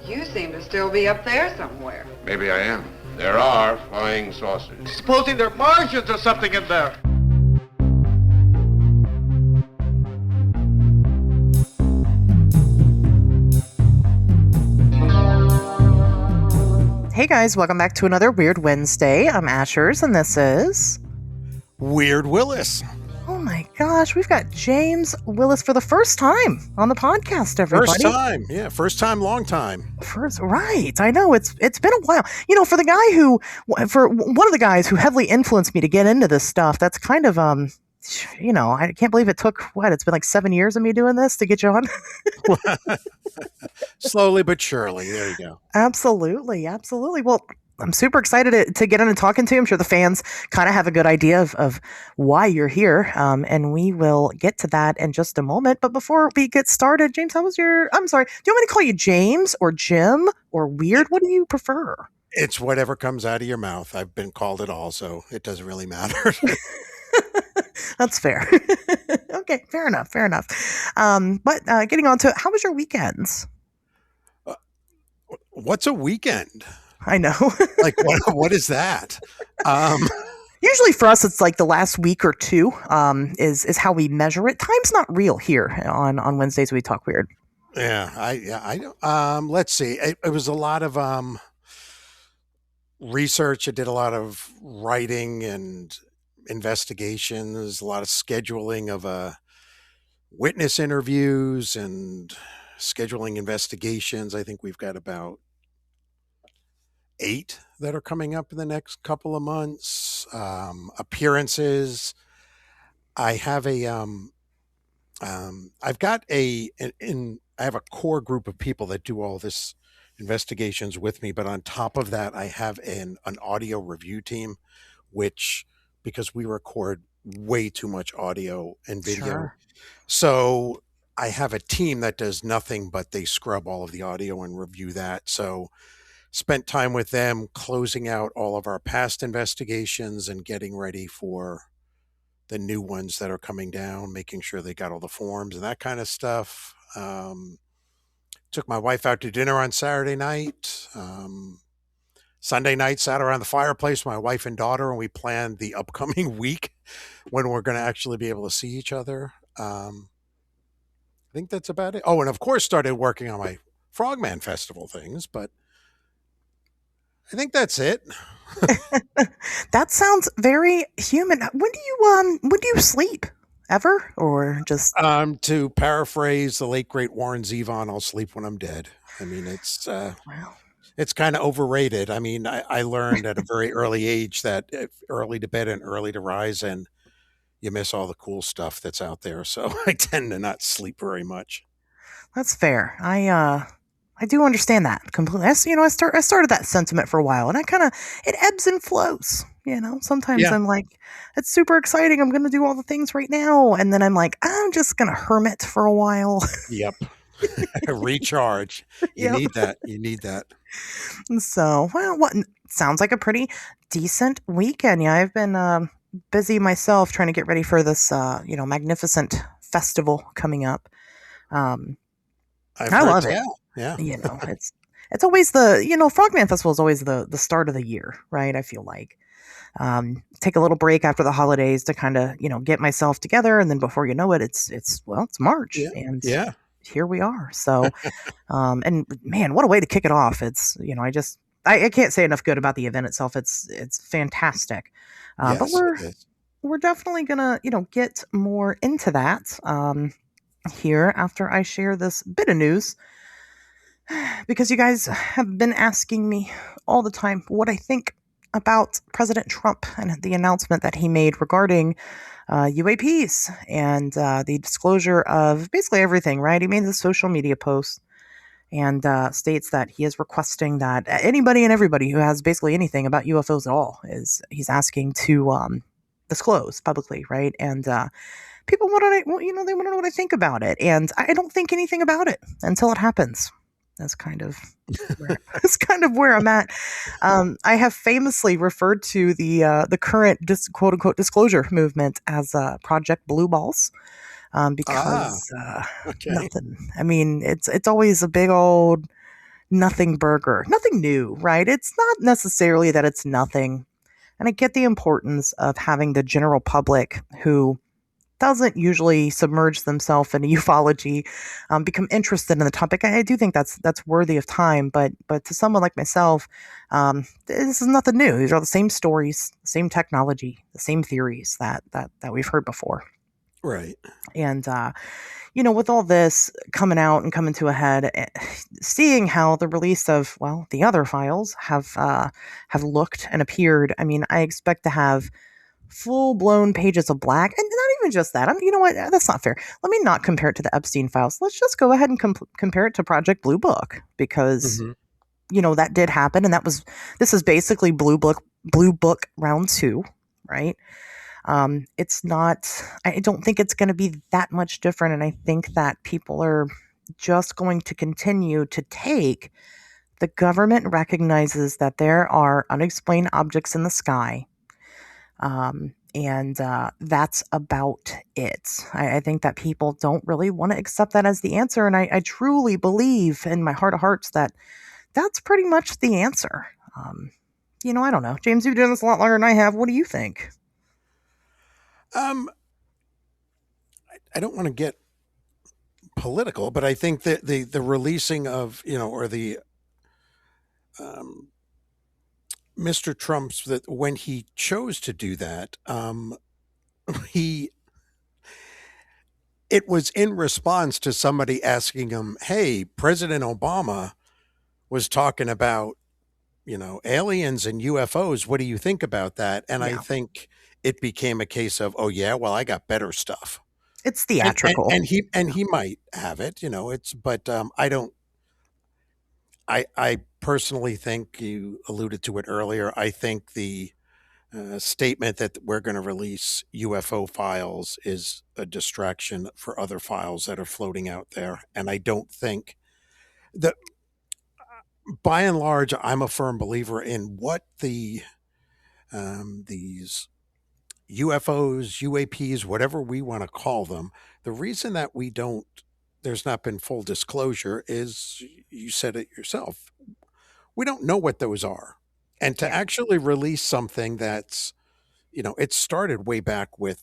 You seem to still be up there somewhere. Maybe I am. There are flying saucers. Supposing they're Martians or something in there. Hey guys, welcome back to another Weird Wednesday. I'm Asherz, and this is... Weird Willis. Oh my gosh, we've got James Willis for the first time on the podcast, everybody. First time, yeah. First time, long time. Right. I know, it's been a while. You know, for one of the guys who heavily influenced me to get into this stuff, that's kind of, you know, I can't believe it took, it's been like 7 years of me doing this to get you on. Slowly but surely. There you go. Absolutely. Well, I'm super excited to get on and talking to you. I'm sure the fans kind of have a good idea of why you're here. And we will get to that in just a moment. But before we get started, James, I'm sorry. Do you want me to call you James or Jim or Weird? What do you prefer? It's whatever comes out of your mouth. I've been called it all, so it doesn't really matter. That's fair. Okay, fair enough. But getting on to it, how was your weekends? What's a weekend? I know. Like, what is that? Usually for us, it's like the last week or two is how we measure it. Time's not real here on Wednesdays We Talk Weird. Yeah, I don't. Let's see. It was a lot of research. I did a lot of writing and investigations, a lot of scheduling of witness interviews and scheduling investigations. I think we've got about 8 that are coming up in the next couple of months. Appearances. I have I have a core group of people that do all this investigations with me, but on top of that, I have an audio review team, which, because we record way too much audio and video. Sure. So I have a team that does nothing but they scrub all of the audio and review that. So spent time with them closing out all of our past investigations and getting ready for the new ones that are coming down, making sure they got all the forms and that kind of stuff. Took my wife out to dinner on Saturday night. Sunday night, sat around the fireplace with my wife and daughter, and we planned the upcoming week when we're going to actually be able to see each other. I think that's about it. Oh, and of course started working on my Frogman Festival things, but I think that's it. That sounds very human. When do you sleep? Ever? Or just to paraphrase the late great Warren Zevon, I'll sleep when I'm dead. I mean, it's wow. It's kind of overrated. I mean, I learned at a very early age that early to bed and early to rise, and you miss all the cool stuff that's out there. So I tend to not sleep very much. That's fair. I do understand that completely. I started that sentiment for a while, and it ebbs and flows. You know, sometimes Yeah. I'm like, it's super exciting. I'm going to do all the things right now. And then I'm like, I'm just going to hermit for a while. Yep. Recharge. You Yep. need that. And so, sounds like a pretty decent weekend. Yeah, I've been busy myself trying to get ready for this, magnificent festival coming up. I love it. Yeah. You know, it's always Frogman Festival is always the start of the year, right? I feel like. Take a little break after the holidays to kind of, get myself together. And then before you know it, it's March. Yeah. And Yeah. here we are. So, and man, what a way to kick it off. It's, I can't say enough good about the event itself. It's fantastic. But Yes, we're definitely gonna, get more into that, here after I share this bit of news, because you guys have been asking me all the time what I think about President Trump and the announcement that he made regarding UAPs and the disclosure of basically everything, right? He made the social media post and states that he is requesting that anybody and everybody who has basically anything about UFOs at all he's asking to disclose publicly, right? And people want to, they want to know what I think about it, and I don't think anything about it until it happens. That's kind of where I'm at. I have famously referred to the current quote unquote disclosure movement as Project Blue Balls, because okay. nothing. I mean, it's always a big old nothing burger, nothing new, right? It's not necessarily that it's nothing. And I get the importance of having the general public who doesn't usually submerge themselves into ufology, become interested in the topic. I do think that's worthy of time, but to someone like myself, this is nothing new. These are the same stories, the same technology, the same theories that we've heard before. Right. And with all this coming out and coming to a head, seeing how the release of the other files have looked and appeared, I mean, I expect to have full-blown pages of black, and not even just that. You know what? That's not fair. Let me not compare it to the Epstein files. Let's just go ahead and compare it to Project Blue Book, because that did happen, and this is basically Blue Book round 2, right? It's not. I don't think it's going to be that much different, and I think that people are just going to continue to take. The government recognizes that there are unexplained objects in the sky. And that's about it. I think that people don't really want to accept that as the answer. And I truly believe in my heart of hearts that that's pretty much the answer. I don't know. James, you've been doing this a lot longer than I have. What do you think? I don't want to get political, but I think that the releasing of, or the Mr. Trump's, that when he chose to do that, it was in response to somebody asking him, "Hey, President Obama was talking about, aliens and UFOs. What do you think about that?" And I think it became a case of, "Oh yeah, well, I got better stuff." It's theatrical, and he might have it, but I don't. I personally think, you alluded to it earlier, I think the statement that we're going to release UFO files is a distraction for other files that are floating out there. And I don't think that, by and large, I'm a firm believer in what these UFOs, UAPs, whatever we want to call them. The reason that there's not been full disclosure is, you said it yourself, we don't know what those are. And to actually release something that's, it started way back with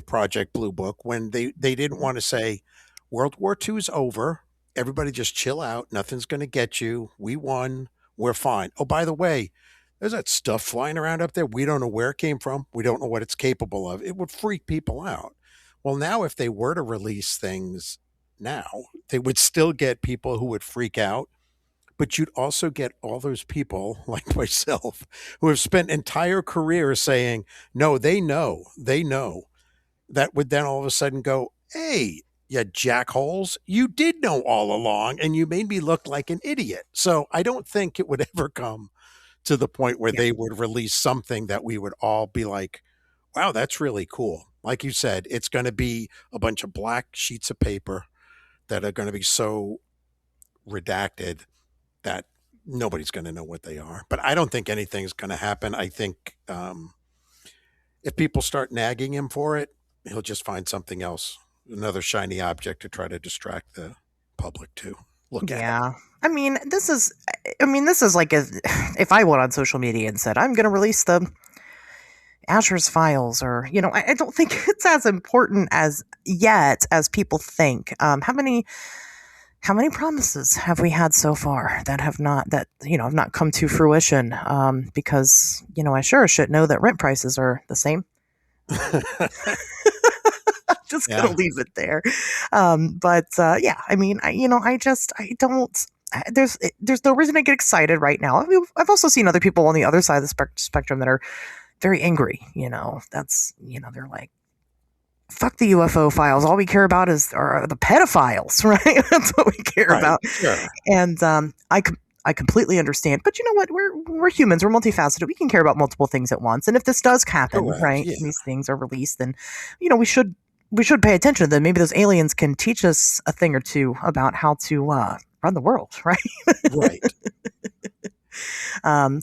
Project Blue Book, when they didn't want to say World War II's over. Everybody just chill out. Nothing's going to get you. We won. We're fine. Oh, by the way, there's that stuff flying around up there. We don't know where it came from. We don't know what it's capable of. It would freak people out. Well, now if they were to release things now, they would still get people who would freak out. But you'd also get all those people like myself who have spent entire careers saying, no, they know. That would then all of a sudden go, hey, you jackholes, you did know all along, and you made me look like an idiot. So I don't think it would ever come to the point where they would release something that we would all be like, wow, that's really cool. Like you said, it's going to be a bunch of black sheets of paper that are going to be so redacted that nobody's going to know what they are. But I don't think anything's going to happen. I think if people start nagging him for it, he'll just find something else, another shiny object to try to distract the public to look at. Yeah. I mean, this is like if I went on social media and said, I'm going to release the Asher's files, or, I don't think it's as important as people think. How many promises have we had so far that have not come to fruition? Because, I sure should know that rent prices are the same. Just gonna leave it there. There's no reason to get excited right now. I mean, I've also seen other people on the other side of the spectrum that are very angry. They're like, fuck the UFO files. All we care about are the pedophiles, right? That's what we care about. Sure. And I completely understand. But you know what? We're humans. We're multifaceted. We can care about multiple things at once. And if this does happen, right, and these things are released, then we should pay attention to them. Maybe those aliens can teach us a thing or two about how to run the world, right? Right.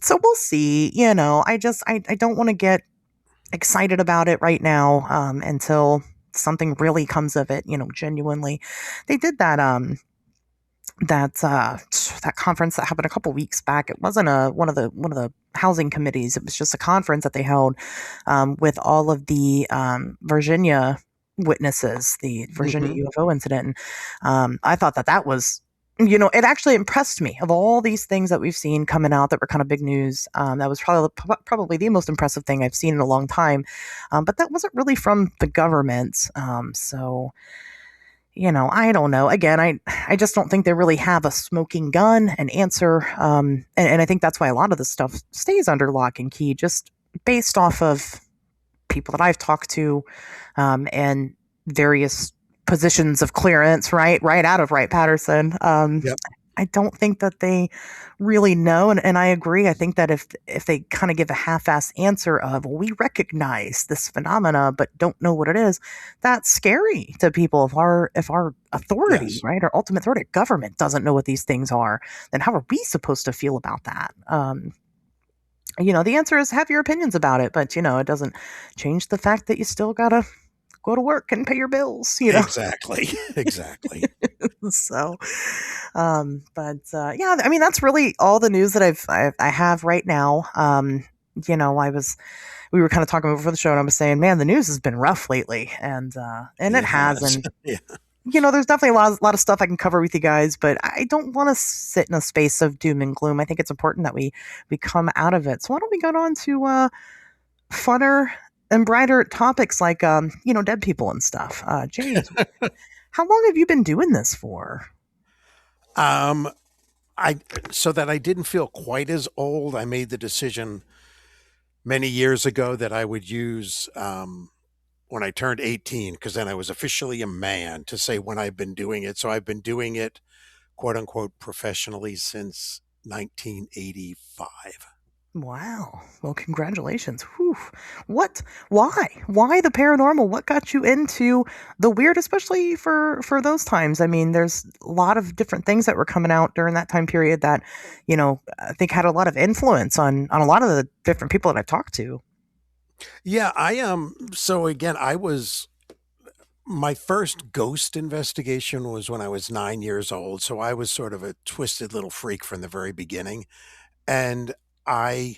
So we'll see. I don't want to get excited about it right now until something really comes of it, genuinely. They did that that conference that happened a couple weeks back. It wasn't one of the housing committees. It was just a conference that they held with all of the Virginia witnesses, the Virginia Hmm. UFO incident. And I thought that was, it actually impressed me. Of all these things that we've seen coming out that were kind of big news, that was probably the most impressive thing I've seen in a long time. But that wasn't really from the government. I don't know. Again, I just don't think they really have a smoking gun, an answer. And I think that's why a lot of this stuff stays under lock and key, just based off of people that I've talked to, and various positions of clearance, right out of Wright-Patterson. Yep. I don't think that they really know, and I agree. I think that if they kind of give a half-assed answer of, well, we recognize this phenomena but don't know what it is, that's scary to people. If our authority, Yes. right, our ultimate authority, government, doesn't know what these things are, then how are we supposed to feel about that? The answer is have your opinions about it, but it doesn't change the fact that you still gotta go to work and pay your bills. Exactly. Exactly. So, yeah, I mean that's really all the news that I have right now. We were kind of talking before the show, and I was saying, man, the news has been rough lately, and it It has, has. and Yeah. there's definitely a lot of stuff I can cover with you guys, but I don't want to sit in a space of doom and gloom. I think it's important that we come out of it. So why don't we get on to funner and brighter topics like dead people and stuff. James, how long have you been doing this for? Um, I so that I didn't feel quite as old, I made the decision many years ago that I would use when I turned 18, because then I was officially a man, to say when I've been doing it. So I've been doing it, quote unquote, professionally since 1985. Wow. Well, congratulations. Whew. What? Why? Why the paranormal? What got you into the weird, especially for those times? I mean, there's a lot of different things that were coming out during that time period that, I think had a lot of influence on a lot of the different people that I've talked to. Yeah, I So again, my first ghost investigation was when I was 9 years old. So I was sort of a twisted little freak from the very beginning, and I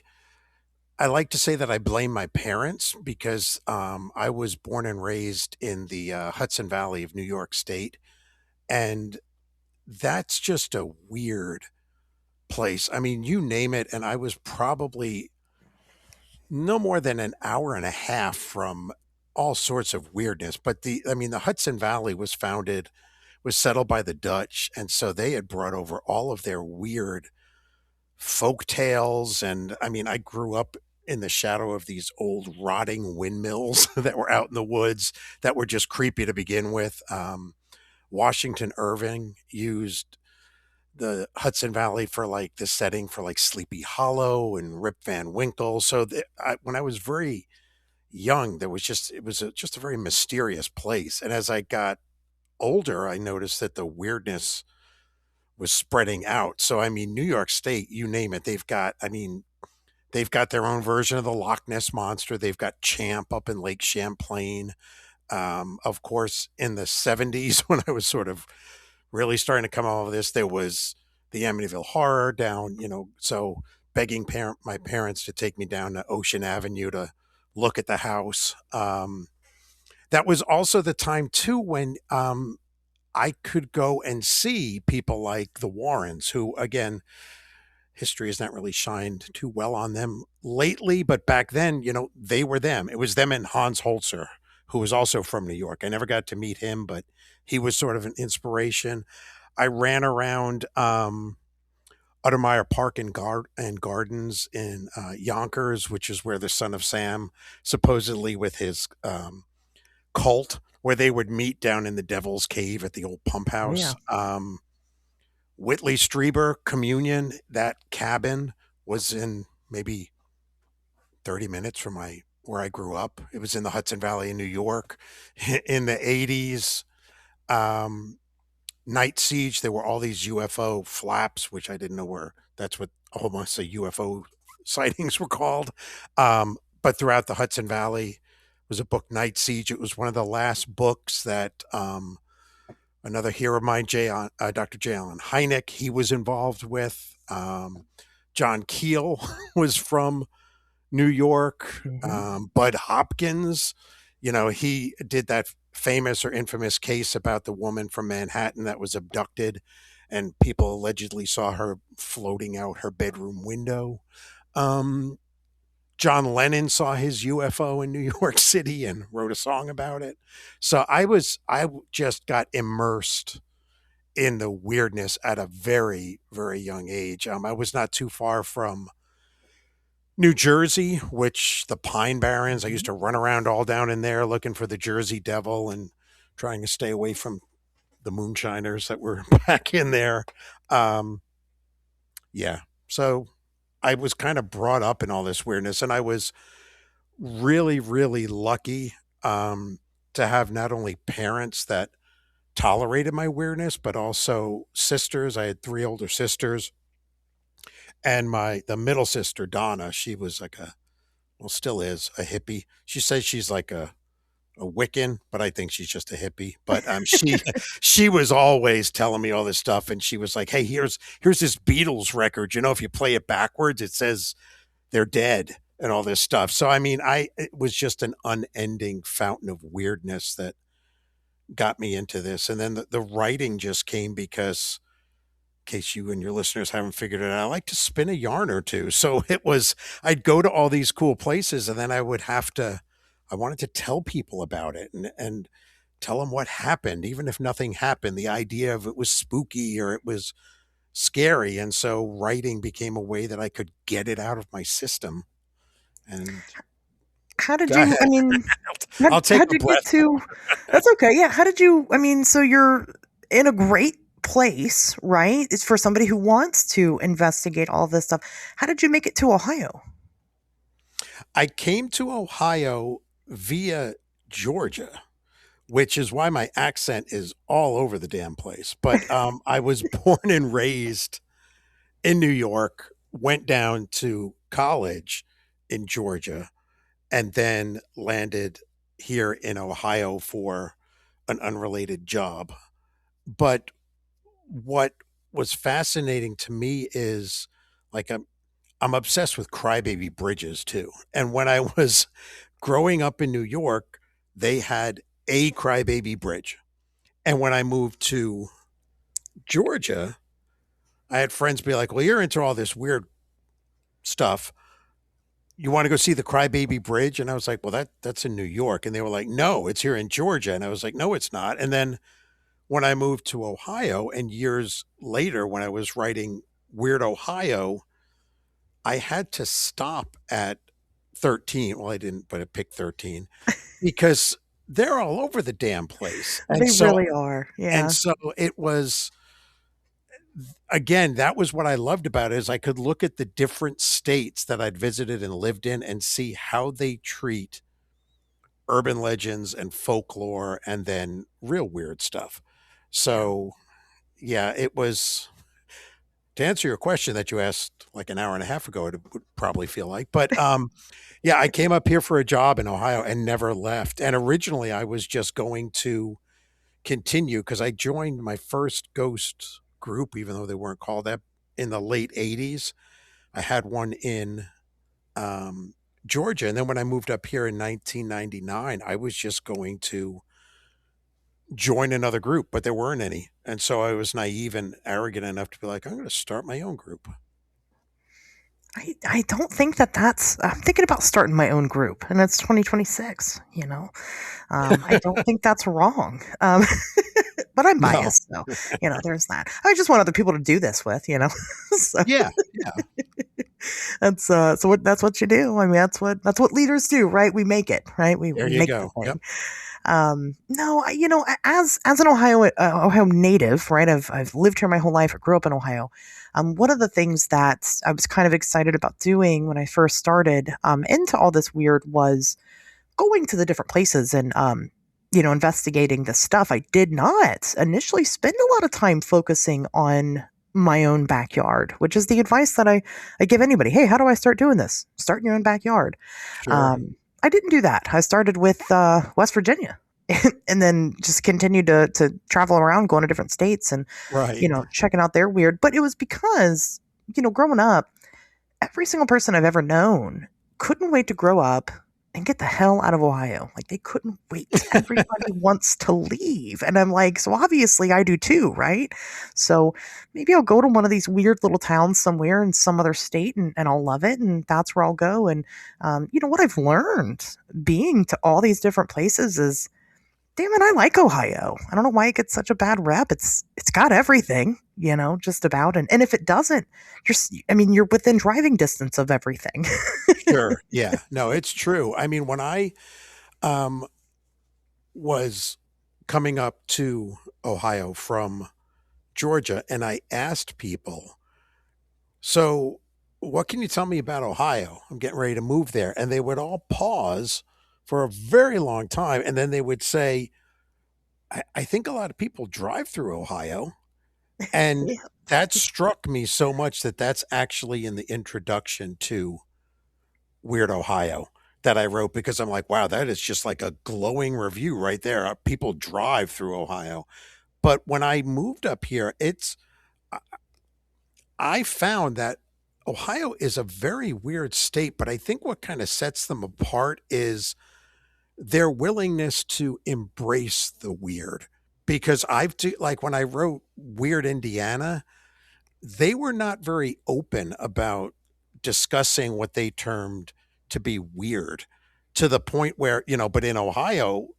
I like to say that I blame my parents because I was born and raised in the Hudson Valley of New York State, and that's just a weird place. I mean, you name it, and I was probably no more than an hour and a half from all sorts of weirdness. But the Hudson Valley was settled by the Dutch, and so they had brought over all of their weird folk tales. And I mean, I grew up in the shadow of these old rotting windmills that were out in the woods that were just creepy to begin with. Washington Irving used the Hudson Valley for like the setting for like Sleepy Hollow and Rip Van Winkle. So when I was very young, just a very mysterious place. And as I got older, I noticed that the weirdness was spreading out. So I mean, New York State, you name it, they've got their own version of the Loch Ness monster. They've got Champ up in Lake Champlain. Of course, in the 70s, when I was sort of really starting to come out of this, there was the Amityville Horror down, so begging my parents to take me down to Ocean Avenue to look at the house. That was also the time, too, when I could go and see people like the Warrens, who, again, history has not really shined too well on them lately, but back then, they were them. It was them and Hans Holzer, who was also from New York. I never got to meet him, but he was sort of an inspiration. I ran around Uttermeyer Park and Gardens in Yonkers, which is where the Son of Sam, supposedly with his cult, where they would meet down in the Devil's Cave at the old pump Oh yeah. house. Whitley Strieber Communion, that cabin was in maybe 30 minutes from where I grew up. It was in the Hudson Valley in New York. In the 80s, Night Siege, there were all these UFO flaps, which I didn't know that's what almost a UFO sightings were called. But throughout the Hudson Valley was a book, Night Siege. It was one of the last books that another hero of mine, Dr. J. Allen Hynek, he was involved with. John Keel was from New York. Bud Hopkins, he did that famous or infamous case about the woman from Manhattan that was abducted and people allegedly saw her floating out her bedroom window. John Lennon saw his UFO in New York City and wrote a song about it. So I just got immersed in the weirdness at a very, very young age. I was not too far from New Jersey, which the Pine Barrens, I used to run around all down in there looking for the Jersey Devil and trying to stay away from the moonshiners that were back in there. Yeah. So I was kind of brought up in all this weirdness, and I was really, really lucky to have not only parents that tolerated my weirdness, but also sisters. I had 3 older sisters, and the middle sister, Donna, she was like still is a hippie. She says she's like a Wiccan, but I think she's just a hippie. But she was always telling me all this stuff, and she was like, "Hey, here's this Beatles record. If you play it backwards, it says they're dead and all this stuff." So I mean, it was just an unending fountain of weirdness that got me into this, and then the writing just came because, in case you and your listeners haven't figured it out, I like to spin a yarn or two. So I'd go to all these cool places, and then I wanted to tell people about it and tell them what happened, even if nothing happened. The idea of it was spooky or it was scary. And so writing became a way that I could get it out of my system. And how did you, I mean, how'd you get to, that's okay. Yeah. How did you, I mean, so you're in a great place, right? It's for somebody who wants to investigate all this stuff. How did you make it to Ohio? I came to Ohio via Georgia, which is why my accent is all over the damn place. But I was born and raised in New York, went down to college in Georgia, and then landed here in Ohio for an unrelated job. But what was fascinating to me is, like, I'm obsessed with crybaby bridges too. And when I was growing up in New York, they had a crybaby bridge. And when I moved to Georgia, I had friends be like, "Well, you're into all this weird stuff. You want to go see the crybaby bridge?" And I was like, "Well, that's in New York." And they were like, "No, it's here in Georgia." And I was like, "No, it's not." And then when I moved to Ohio, and years later when I was writing Weird Ohio, I had to stop at 13. Well, I didn't, but I picked 13 because they're all over the damn place. And they really are. Yeah. And so it was, again, that was what I loved about it, is I could look at the different states that I'd visited and lived in and see how they treat urban legends and folklore and then real weird stuff. So yeah, it was, to answer your question that you asked like an hour and a half ago, it would probably feel like, but yeah, I came up here for a job in Ohio and never left. And originally I was just going to continue because I joined my first ghost group, even though they weren't called that, in the late 80s. I had one in Georgia. And then when I moved up here in 1999, I was just going to join another group, but there weren't any. And so I was naive and arrogant enough to be like, I'm going to start my own group. I don't think that's, I'm thinking about starting my own group, and it's 2026, I don't think that's wrong. But I'm biased, so, there's that. I just want other people to do this with, so. Yeah. That's that's what you do. I mean, that's what leaders do, right? We make it, right? We make go. The thing. Yep. No, as an Ohio native, right? I've lived here my whole life. I grew up in Ohio. One of the things that I was kind of excited about doing when I first started into all this weird was going to the different places and investigating this stuff. I did not initially spend a lot of time focusing on my own backyard, which is the advice that I give anybody. Hey, how do I start doing this? Start in your own backyard. Sure. I didn't do that. I started with West Virginia. and then just continued to travel around, going to different states and, Right. checking out their weird. But it was because, growing up, every single person I've ever known couldn't wait to grow up and get the hell out of Ohio. Like they couldn't wait. Everybody wants to leave. And I'm like, so obviously I do too, right? So maybe I'll go to one of these weird little towns somewhere in some other state and I'll love it. And that's where I'll go. And what I've learned being to all these different places is, damn it, I like Ohio. I don't know why it gets such a bad rep. It's got everything, just about. And if it doesn't, you're within driving distance of everything. Sure. Yeah. No, it's true. I mean, when I um, was coming up to Ohio from Georgia, and I asked people, so what can you tell me about Ohio? I'm getting ready to move there. And they would all pause for a very long time. And then they would say, I think a lot of people drive through Ohio. And Yeah. that struck me so much that that's actually in the introduction to Weird Ohio that I wrote because I'm like, wow, that is just like a glowing review right there. People drive through Ohio. But when I moved up here, I I found that Ohio is a very weird state, but I think what kind of sets them apart is their willingness to embrace the weird. Because like when I wrote Weird Indiana, they were not very open about discussing what they termed to be weird to the point where, but in Ohio,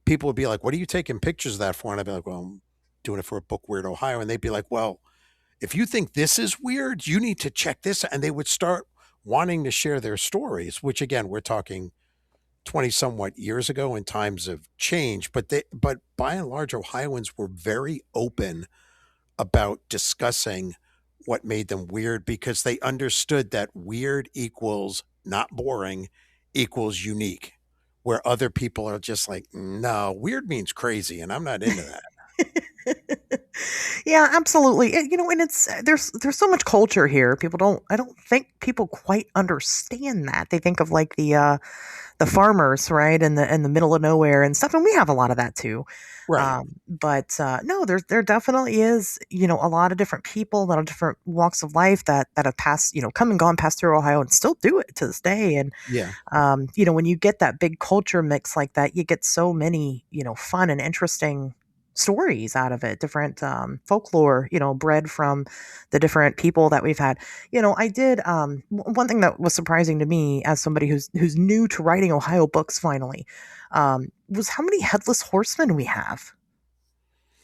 people would be like, what are you taking pictures of that for? And I'd be like, well, I'm doing it for a book, Weird Ohio. And they'd be like, well, if you think this is weird, you need to check this. And they would start wanting to share their stories, which again, we're talking 20 somewhat years ago and times have changed, but by and large, Ohioans were very open about discussing what made them weird because they understood that weird equals not boring equals unique, where other people are just like, no, weird means crazy, and I'm not into that. Yeah, absolutely. And it's there's so much culture here. I don't think people quite understand that. They think of like the farmers, right, in the middle of nowhere and stuff, and we have a lot of that too. Right. But no, there definitely is, a lot of different people, a lot of different walks of life that have passed, come and gone, passed through Ohio, and still do it to this day. And Yeah. when you get that big culture mix like that, you get so many, fun and interesting stories out of it, different folklore, bred from the different people that we've had. I did one thing that was surprising to me as somebody who's new to writing Ohio books finally, was how many headless horsemen we have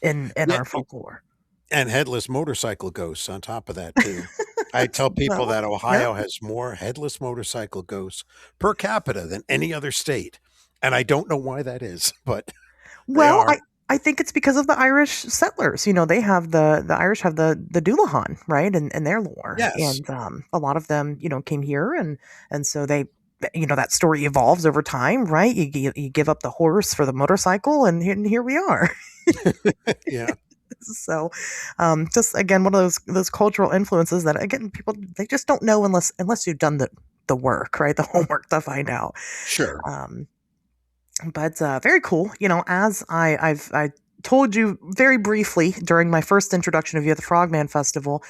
in Yeah. our folklore. And headless motorcycle ghosts on top of that too. I tell people Well, that yeah. Ohio has more headless motorcycle ghosts per capita than any other state. And I don't know why that is, but they Well, are. I think it's because of the Irish settlers. They have the Irish have the Doulahan, right, in their lore, Yes. and a lot of them, came here, and so they, that story evolves over time, right? You give up the horse for the motorcycle, and here we are. Yeah. So, just again, one of those cultural influences that again people they just don't know unless you've done the work, right, the homework to find out. Sure. Um, but very cool. As I told you very briefly during my first introduction of you at the Frogman Festival,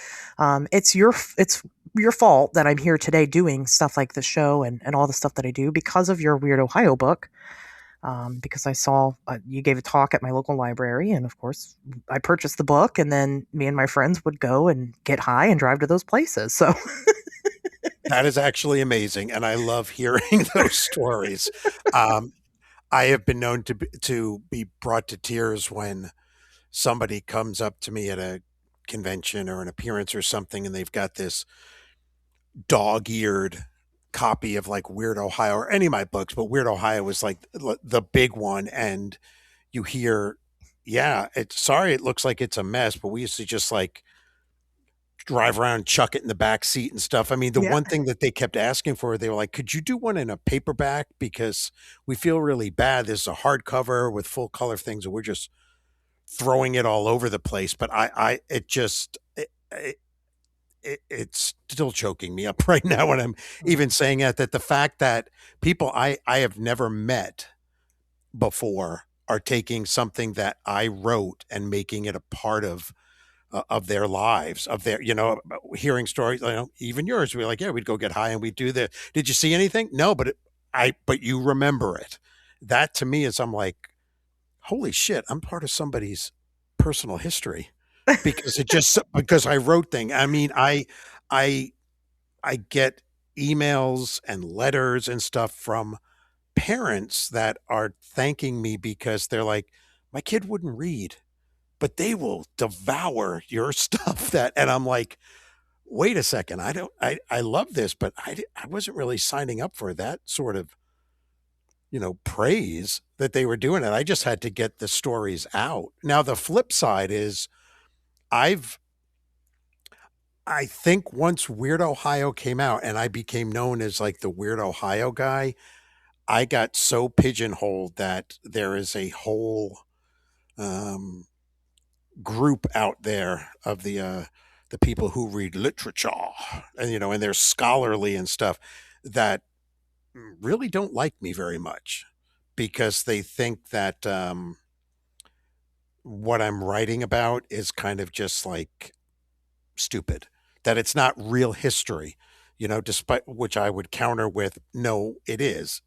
it's your fault that I'm here today doing stuff like the show and all the stuff that I do because of your Weird Ohio book. Because I saw you gave a talk at my local library, and of course, I purchased the book, and then me and my friends would go and get high and drive to those places. So, That is actually amazing. And I love hearing those stories. Um, I have been known to be brought to tears when somebody comes up to me at a convention or an appearance or something, and they've got this dog-eared copy of like Weird Ohio or any of my books, but Weird Ohio was like the big one. And you hear, yeah, it looks like it's a mess, but we used to just like drive around, chuck it in the back seat and stuff. I mean, the yeah, one thing that they kept asking for, they were like, could you do one in a paperback? Because we feel really bad. There's a hardcover with full color things, and we're just throwing it all over the place. But it's still choking me up right now when I'm even saying that the fact that people I have never met before are taking something that I wrote and making it a part of their lives, of their, hearing stories, even yours. We're like, yeah, we'd go get high and we'd do this. Did you see anything? No, but you remember it. That to me is, I'm like, holy shit, I'm part of somebody's personal history because I wrote thing. I mean, I, I get emails and letters and stuff from parents that are thanking me because they're like, my kid wouldn't read, but they will devour your stuff. And I'm like, wait a second, I love this, but I wasn't really signing up for that sort of, praise that they were doing it. I just had to get the stories out. Now, the flip side is I've, I think once Weird Ohio came out and I became known as like the Weird Ohio guy, I got so pigeonholed that there is a whole um, group out there of the people who read literature, and and they're scholarly and stuff, that really don't like me very much because they think that what I'm writing about is kind of just like stupid, that it's not real history, despite which I would counter with, no, it is.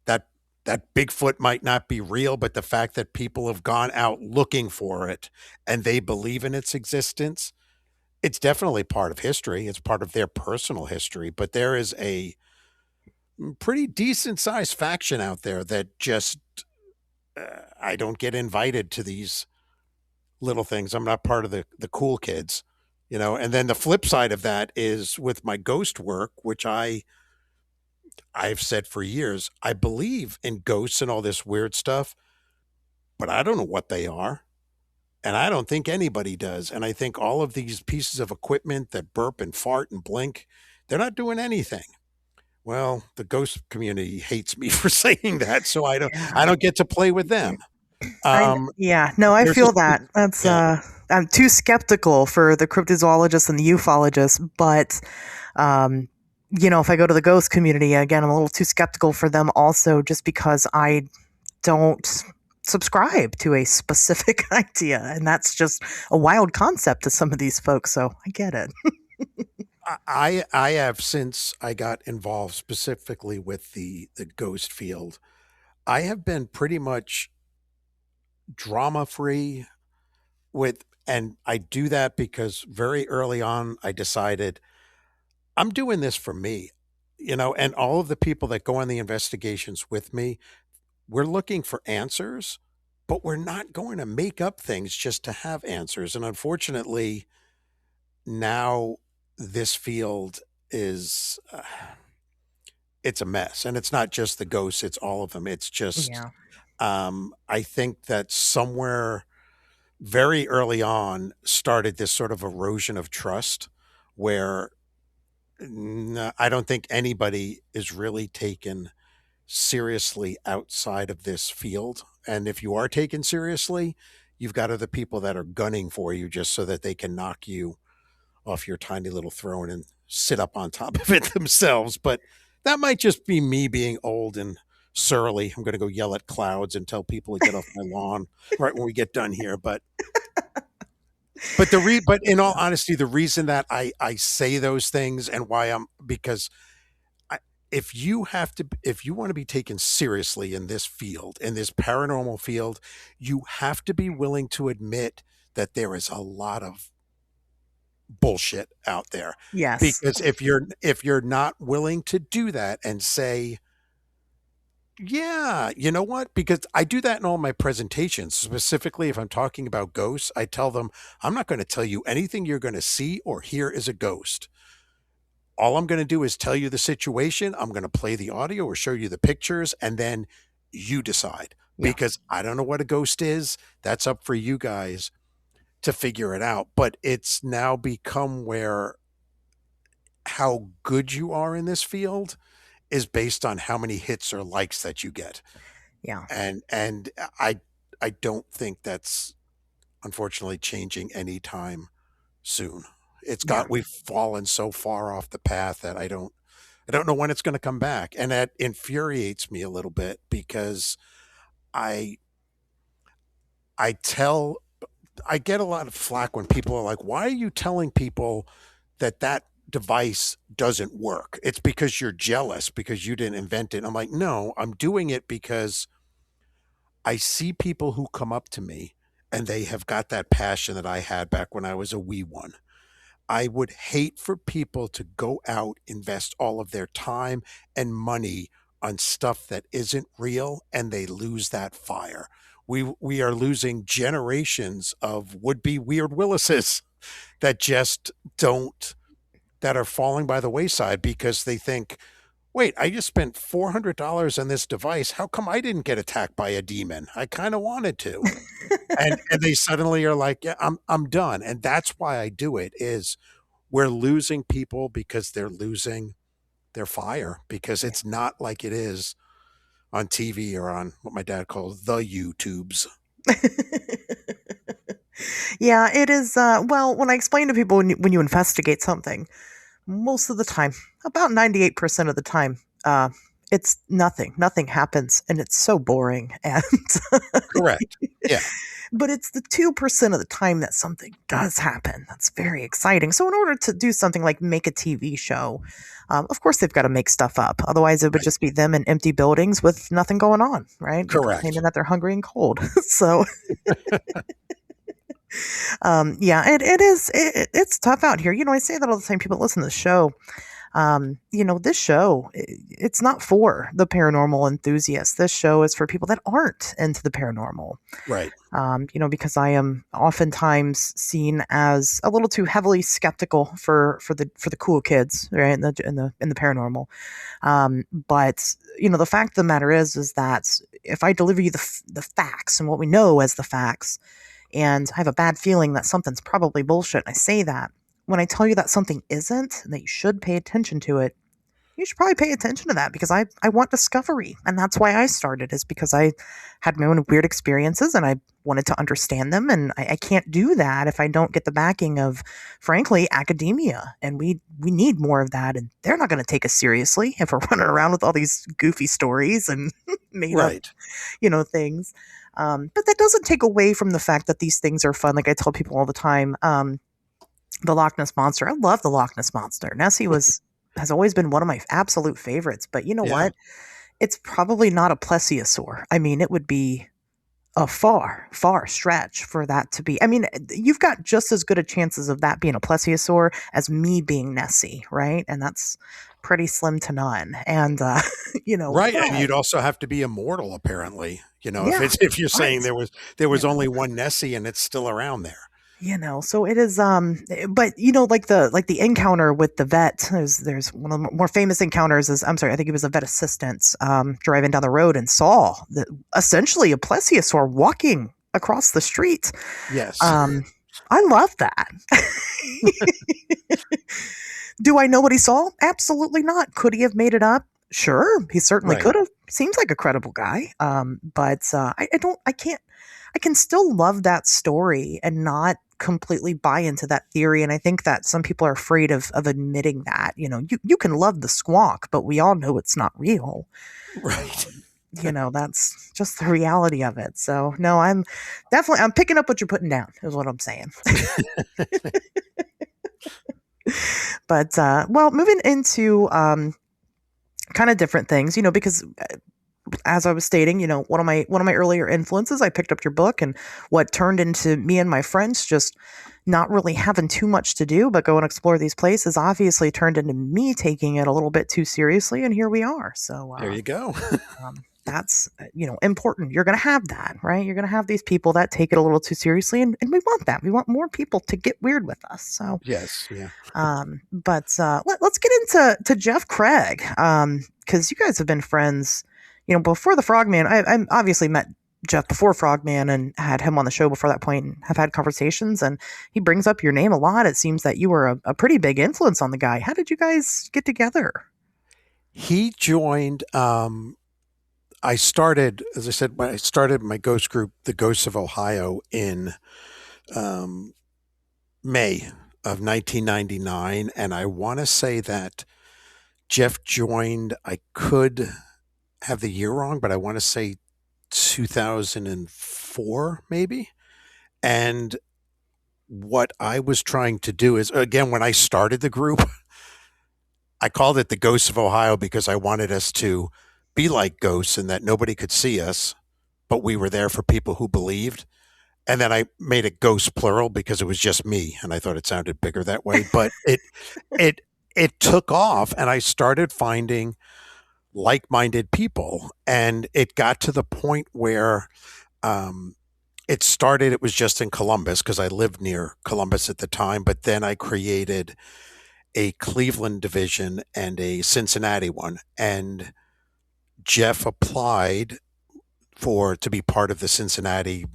That that Bigfoot might not be real, but the fact that people have gone out looking for it and they believe in its existence, it's definitely part of history. It's part of their personal history, but there is a pretty decent sized faction out there that just I don't get invited to these little things. I'm not part of the cool kids, And then the flip side of that is with my ghost work, which I've said for years, I believe in ghosts and all this weird stuff, but I don't know what they are. And I don't think anybody does. And I think all of these pieces of equipment that burp and fart and blink, they're not doing anything. Well, the ghost community hates me for saying that, so I Yeah. don't get to play with them. Yeah, no, I There's a feel that. That's yeah. I'm too skeptical for the cryptozoologists and the ufologists, but if I go to the ghost community again, I'm a little too skeptical for them also, just because I don't subscribe to a specific idea, and that's just a wild concept to some of these folks. So I get it. I have, since I got involved specifically with the ghost field, I have been pretty much drama free and I do that because very early on I decided I'm doing this for me, and all of the people that go on the investigations with me, we're looking for answers, but we're not going to make up things just to have answers. And unfortunately, now this field is it's a mess, and it's not just the ghosts, it's all of them. It's just Yeah. I think that somewhere very early on started this sort of erosion of trust where I don't think anybody is really taken seriously outside of this field. And if you are taken seriously, you've got other people that are gunning for you just so that they can knock you off your tiny little throne and sit up on top of it themselves. But that might just be me being old and surly. I'm going to go yell at clouds and tell people to get off my lawn right when we get done here. But in all honesty, the reason that I say those things and why because I, if you want to be taken seriously in this field, in this paranormal field, you have to be willing to admit that there is a lot of bullshit out there. Yes. Because if you're not willing to do that and say, yeah, you know what? Because I do that in all my presentations. Specifically, if I'm talking about ghosts, I tell them, I'm not going to tell you anything you're going to see or hear is a ghost. All I'm going to do is tell you the situation. I'm going to play the audio or show you the pictures, and then you decide. Yeah. Because I don't know what a ghost is. That's up for you guys to figure it out. But it's now become where how good you are in this field is based on how many hits or likes that you get. Yeah. And I don't think that's unfortunately changing anytime soon. Yeah. We've fallen so far off the path that I don't know when it's going to come back. And that infuriates me a little bit because I I get a lot of flack when people are like, why are you telling people that device doesn't work? It's because you're jealous because you didn't invent it. I'm like, no, I'm doing it because I see people who come up to me and they have got that passion that I had back when I was a wee one. I would hate for people to go out, invest all of their time and money on stuff that isn't real, and they lose that fire. We are losing generations of would-be Weird Willises that just don't that are falling by the wayside because they think, wait, I just spent $400 on this device. How come I didn't get attacked by a demon? I kind of wanted to. And they suddenly are like, yeah, I'm done. And that's why I do it is we're losing people because they're losing their fire because it's not like it is on TV or on what my dad calls the YouTubes. Yeah, it is. Well, when I explain to people when you investigate something, most of the time, about 98% of the time, it's nothing. Nothing happens, and it's so boring. And Correct. Yeah. but it's the 2% of the time that something does happen. That's very exciting. So in order to do something like make a TV show, of course they've got to make stuff up. Otherwise, it would just be them in empty buildings with nothing going on, right? Correct. Complaining that they're hungry and cold. So. Yeah, it's tough out here. I say that all the time. People listen to the show. This show, it's not for the paranormal enthusiasts. This show is for people that aren't into the paranormal. Right. Because I am oftentimes seen as a little too heavily skeptical for the cool kids, right? In the paranormal. But the fact of the matter is that if I deliver you the facts and what we know as the facts, and I have a bad feeling that something's probably bullshit, and I say that, when I tell you that something isn't, and that you should pay attention to it, you should probably pay attention to that because I want discovery. And that's why I started, is because I had my own weird experiences and I wanted to understand them. And I can't do that if I don't get the backing of, frankly, academia. And we need more of that. And they're not going to take us seriously if we're running around with all these goofy stories and made up, things. But that doesn't take away from the fact that these things are fun. Like I tell people all the time, the Loch Ness Monster. I love the Loch Ness Monster. Nessie has always been one of my absolute favorites. But you know what? It's probably not a plesiosaur. I mean, it would be a far, far stretch for that to be. I mean, you've got just as good a chances of that being a plesiosaur as me being Nessie, right? And that's pretty slim to none. And right. But, and you'd also have to be immortal, apparently. If you're saying there was only one Nessie and it's still around there. So it is, but like the encounter with the vet, there's one of the more famous encounters I think he was a vet assistant, driving down the road and saw essentially a plesiosaur walking across the street. Yes. I love that. Do I know what he saw? Absolutely not. Could he have made it up? Sure. He certainly could have. Seems like a credible guy. But I can still love that story and not completely buy into that theory. And I think that some people are afraid of admitting that, you can love the squawk, but we all know it's not real. Right. That's just the reality of it. So no, I'm picking up what you're putting down is what I'm saying. But, moving into, kind of different things, because as I was stating, one of my earlier influences, I picked up your book, and what turned into me and my friends just not really having too much to do but go and explore these places obviously turned into me taking it a little bit too seriously, and here we are. So there you go. That's important. You're going to have that, right? You're going to have these people that take it a little too seriously, and we want that. We want more people to get weird with us. So yes, yeah. But let's get into Jeff Craig, because you guys have been friends. Before the Frogman, I obviously met Jeff before Frogman and had him on the show before that point and have had conversations, and he brings up your name a lot. It seems that you were a pretty big influence on the guy. How did you guys get together? He joined, I started my ghost group, the Ghosts of Ohio, in May of 1999. And I want to say that Jeff joined, I could have the year wrong, but I want to say 2004, maybe. And what I was trying to do is, again, when I started the group, I called it the Ghosts of Ohio because I wanted us to be like ghosts and that nobody could see us, but we were there for people who believed. And then I made it ghost plural because it was just me, and I thought it sounded bigger that way. But it it took off, and I started finding like-minded people, and it got to the point where um, it started. It was just in Columbus because I lived near Columbus at the time. But then I created a Cleveland division and a Cincinnati one, and Jeff applied to be part of the Cincinnati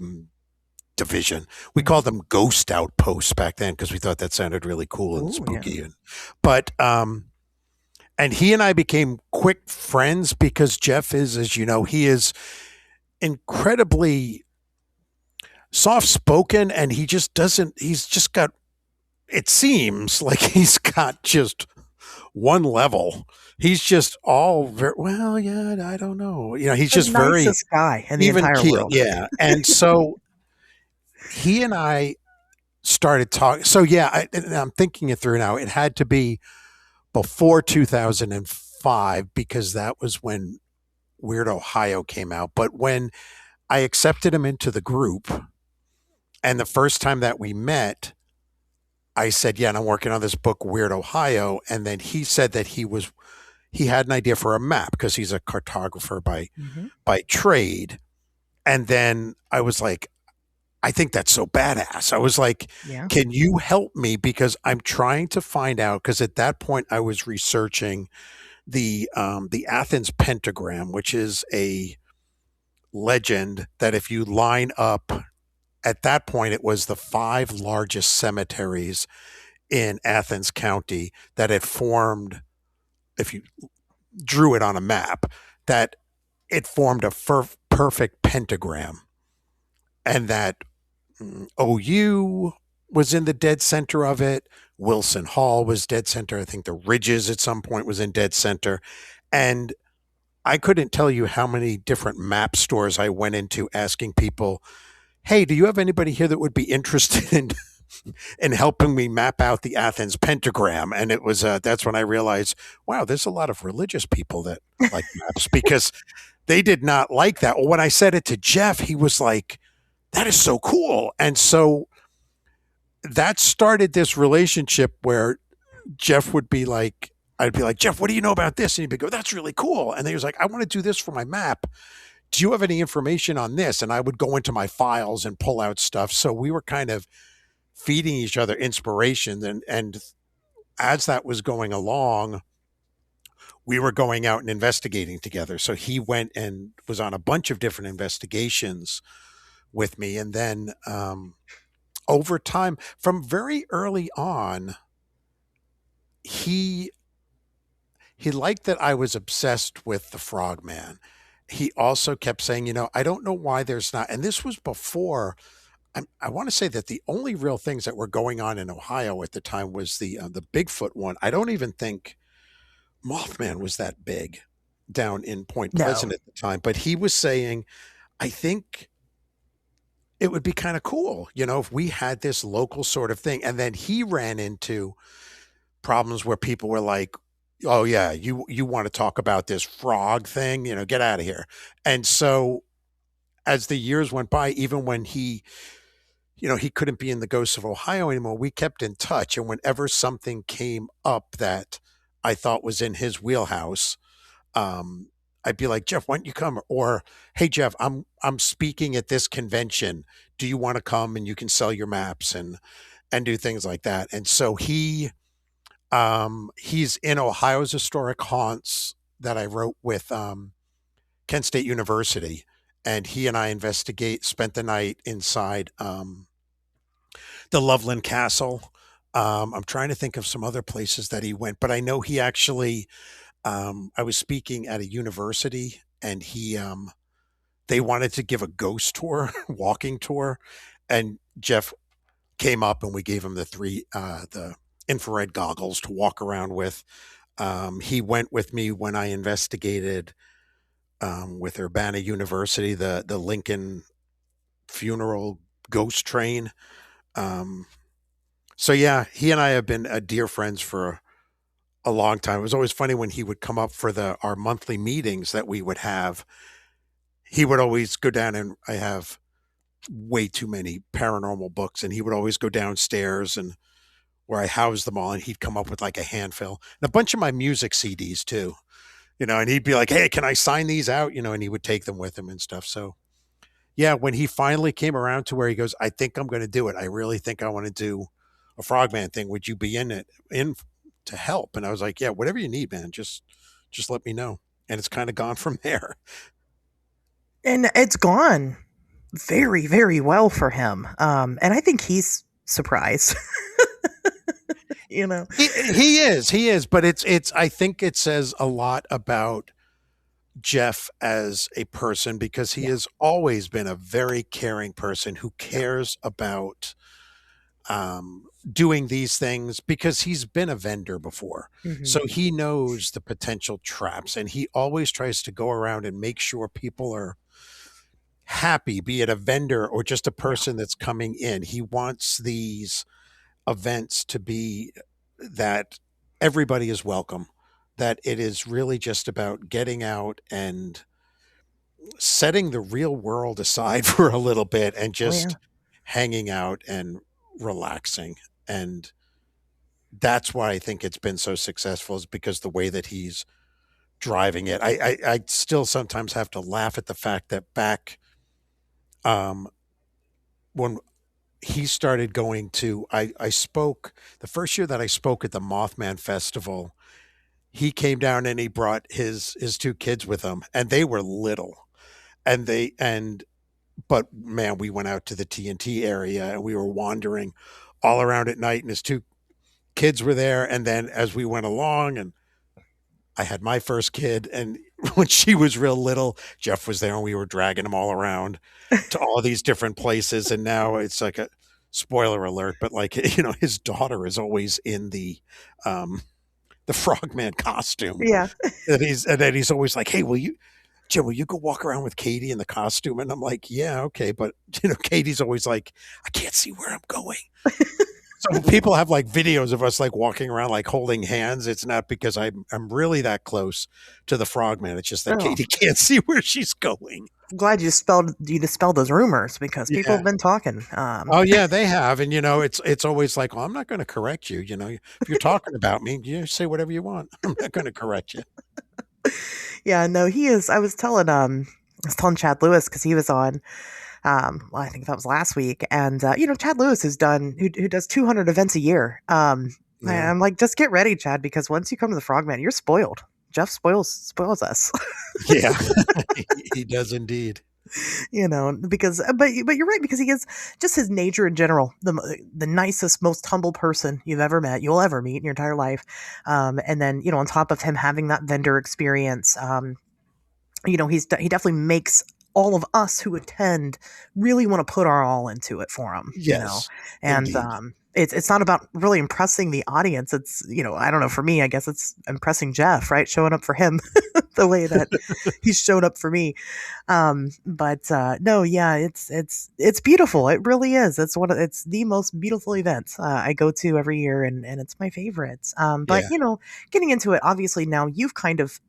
division. We called them ghost outposts back then because we thought that sounded really cool and Ooh, spooky. yeah. And he and I became quick friends because Jeff is, as you know, he is incredibly soft spoken, and he just doesn't. He's just got. It seems like he's got just one level. He's just all very well. Yeah, I don't know. He's The just very nicest guy in the even entire keel. world. Yeah, and so he and I started talking. So yeah, and I'm thinking it through now. It had to be before 2005 because that was when Weird Ohio came out. But when I accepted him into the group, and the first time that we met, I said, "Yeah, and I'm working on this book, Weird Ohio." And then he said that he had an idea for a map because he's a cartographer by trade. And then I was like, I think that's so badass. I was like, Yeah. can you help me? Because I'm trying to find out, because at that point I was researching the Athens pentagram, which is a legend that if you line up, at that point it was the 5 largest cemeteries in Athens County that had formed, if you drew it on a map, that it formed a perfect pentagram. And that OU was in the dead center of it. Wilson Hall was dead center. I think the Ridges at some point was in dead center. And I couldn't tell you how many different map stores I went into asking people, hey, do you have anybody here that would be interested in helping me map out the Athens pentagram? And it was that's when I realized, wow, there's a lot of religious people that like maps because they did not like that. Well, when I said it to Jeff, he was like, that is so cool. And so that started this relationship where Jeff would be like, I'd be like, Jeff, what do you know about this? And he'd be go, that's really cool. And then he was like, I want to do this for my map. Do you have any information on this? And I would go into my files and pull out stuff. So we were kind of feeding each other inspiration. And as that was going along, we were going out and investigating together. So he went and was on a bunch of different investigations with me. And then over time, from very early on, he liked that I was obsessed with the Frogman. He also kept saying, I don't know why there's not, and this was before, I want to say that the only real things that were going on in Ohio at the time was the Bigfoot one. I don't even think Mothman was that big down in Point Pleasant at the time, but he was saying, I think it would be kind of cool, if we had this local sort of thing. And then he ran into problems where people were like, oh yeah, you want to talk about this frog thing, get out of here. And so as the years went by, even when he couldn't be in the Ghosts of Ohio anymore, we kept in touch. And whenever something came up that I thought was in his wheelhouse, I'd be like, Jeff, why don't you come? Or, hey, Jeff, I'm speaking at this convention. Do you want to come and you can sell your maps and do things like that? And so he's in Ohio's Historic Haunts that I wrote with Kent State University. And he and I spent the night inside the Loveland Castle. I'm trying to think of some other places that he went, but I know he actually, I was speaking at a university and they wanted to give a ghost tour, walking tour. And Jeff came up and we gave him the infrared goggles to walk around with. He went with me when I investigated with Urbana University, the Lincoln funeral ghost train. So yeah, he and I have been dear friends for a long time. It was always funny when he would come up for our monthly meetings that we would have. He would always go down, and I have way too many paranormal books, and he would always go downstairs and where I housed them all, and he'd come up with like a handful and a bunch of my music CDs too, and he'd be like, "Hey, can I sign these out?" And he would take them with him and stuff. So yeah, when he finally came around to where he goes, "I think I'm going to do it. I really think I want to do a Frogman thing. Would you be in to help?" And I was like, "Yeah, whatever you need, man. Just let me know." And it's kind of gone from there. And it's gone very, very well for him. And I think he's surprised. you know. He is, but it's. I think it says a lot about Jeff as a person because he has always been a very caring person who cares about doing these things because he's been a vendor before. Mhm. So he knows the potential traps, and he always tries to go around and make sure people are happy, be it a vendor or just a person that's coming in. He wants these events to be that everybody is welcome, that it is really just about getting out and setting the real world aside for a little bit and Oh, yeah. just hanging out and relaxing. And that's why I think it's been so successful, is because the way that he's driving it. I still sometimes have to laugh at the fact that back when he started going to, I spoke the first year that I spoke at the Mothman Festival. He came down and he brought his two kids with him, and they were little, but man, we went out to the TNT area and we were wandering all around at night, and his two kids were there. And then as we went along, and I had my first kid, and when she was real little, Jeff was there, and we were dragging him all around to all these different places. And now it's like a spoiler alert, but like, his daughter is always in the Frogman costume. Yeah. And then he's always like, "Hey, Jim, will you go walk around with Katie in the costume?" And I'm like, "Yeah, okay." But Katie's always like, "I can't see where I'm going." So people have like videos of us like walking around like holding hands. It's not because I'm really that close to the Frogman. It's just that Oh. Katie can't see where she's going. I'm glad you dispelled those rumors because people Yeah. have been talking. Oh yeah, they have. And it's always like, "Well, I'm not going to correct you. If you're talking about me, you say whatever you want. I'm not going to correct you." Yeah, no, he is. I was telling Chad Lewis because he was on. Well, I think that was last week, and Chad Lewis who does 200 events a year. Yeah. I'm like, just get ready, Chad, because once you come to the Frogman, you're spoiled. Jeff spoils us. Yeah, he does indeed. Because but you're right, because he is just his nature in general, the nicest, most humble person you'll ever meet in your entire life. And then on top of him having that vendor experience, he definitely makes all of us who attend really want to put our all into it for him. Yes, And indeed. it's not about really impressing the audience. It's I don't know, for me, I guess it's impressing Jeff, right? Showing up for him the way that he's shown up for me. But no, yeah, it's beautiful. It really is. It's the most beautiful event I go to every year, and it's my favorite. But Yeah. getting into it, obviously now you've kind of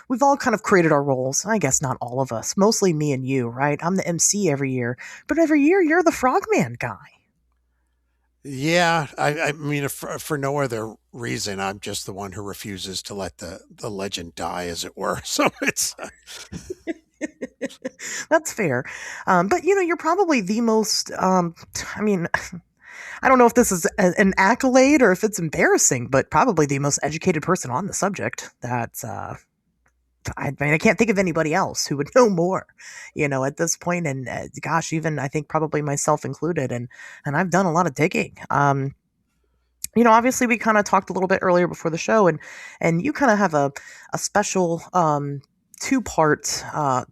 we've all kind of created our roles. I guess not all of us, mostly me and you, right? I'm the MC every year, but every year you're the Frogman guy. Yeah, I mean, if for no other reason, I'm just the one who refuses to let the legend die, as it were. So it's That's fair. But you're probably the most, I mean, I don't know if this is an accolade or if it's embarrassing, but probably the most educated person on the subject. I mean, I can't think of anybody else who would know more, at this point. And gosh, even I think probably myself included. And I've done a lot of digging. Obviously we kind of talked a little bit earlier before the show, and you kind of have a special two-part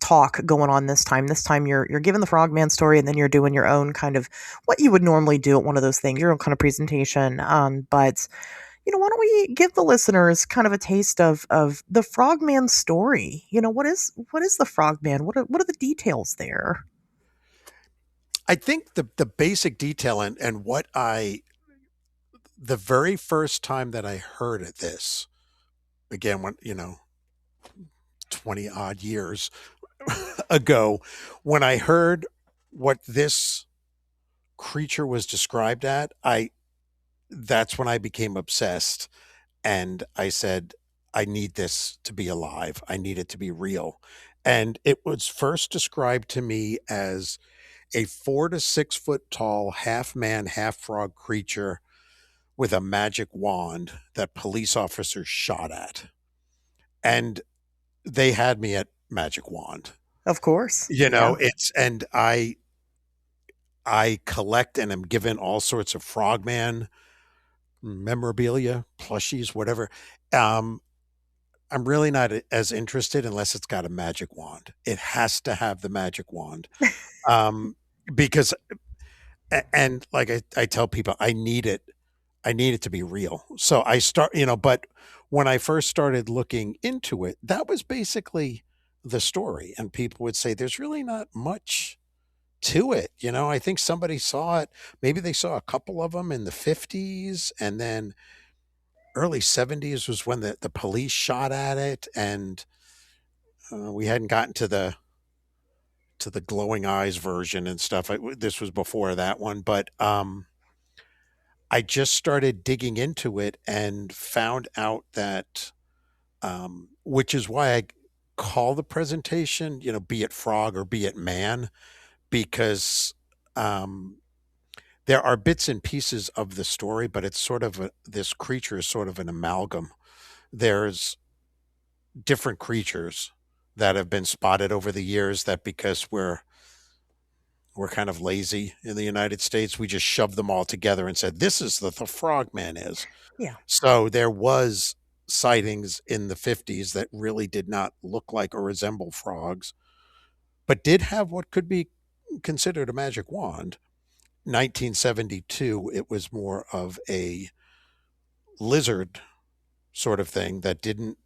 talk going on this time. This time you're giving the Frogman story, and then you're doing your own kind of what you would normally do at one of those things, your own kind of presentation. But why don't we give the listeners kind of a taste of the Frogman story? What is the Frogman? What are the details there? I think the basic detail and what the very first time that I heard of this, again, when, 20 odd years ago, when I heard what this creature was described at, that's when I became obsessed. And I said, I need this to be alive. I need it to be real. And it was first described to me as a 4 to 6 foot tall, half man, half frog creature with a magic wand that police officers shot at. And they had me at magic wand. Of course. You Yeah. know, it's and I collect and am given all sorts of Frogman memorabilia, plushies, whatever. Um, I'm really not as interested unless it's got a magic wand. It has to have the magic wand. Um, because and like I tell people, I need it. I need it to be real. So I start, but when I first started looking into it, that was basically the story. And people would say, there's really not much to it. I think somebody saw it. Maybe they saw a couple of them in the 50s, and then early 70s was when the police shot at it. And we hadn't gotten to the glowing eyes version and stuff. This was before that one, but I just started digging into it and found out that, which is why I call the presentation, be it frog or be it man, because there are bits and pieces of the story, but it's sort of this creature is sort of an amalgam. There's different creatures that have been spotted over the years that because we're kind of lazy in the United States, we just shoved them all together and said, this is the frogman is. Yeah. So there was sightings in the 50s that really did not look like or resemble frogs, but did have what could be considered a magic wand. 1972, it was more of a lizard sort of thing that didn't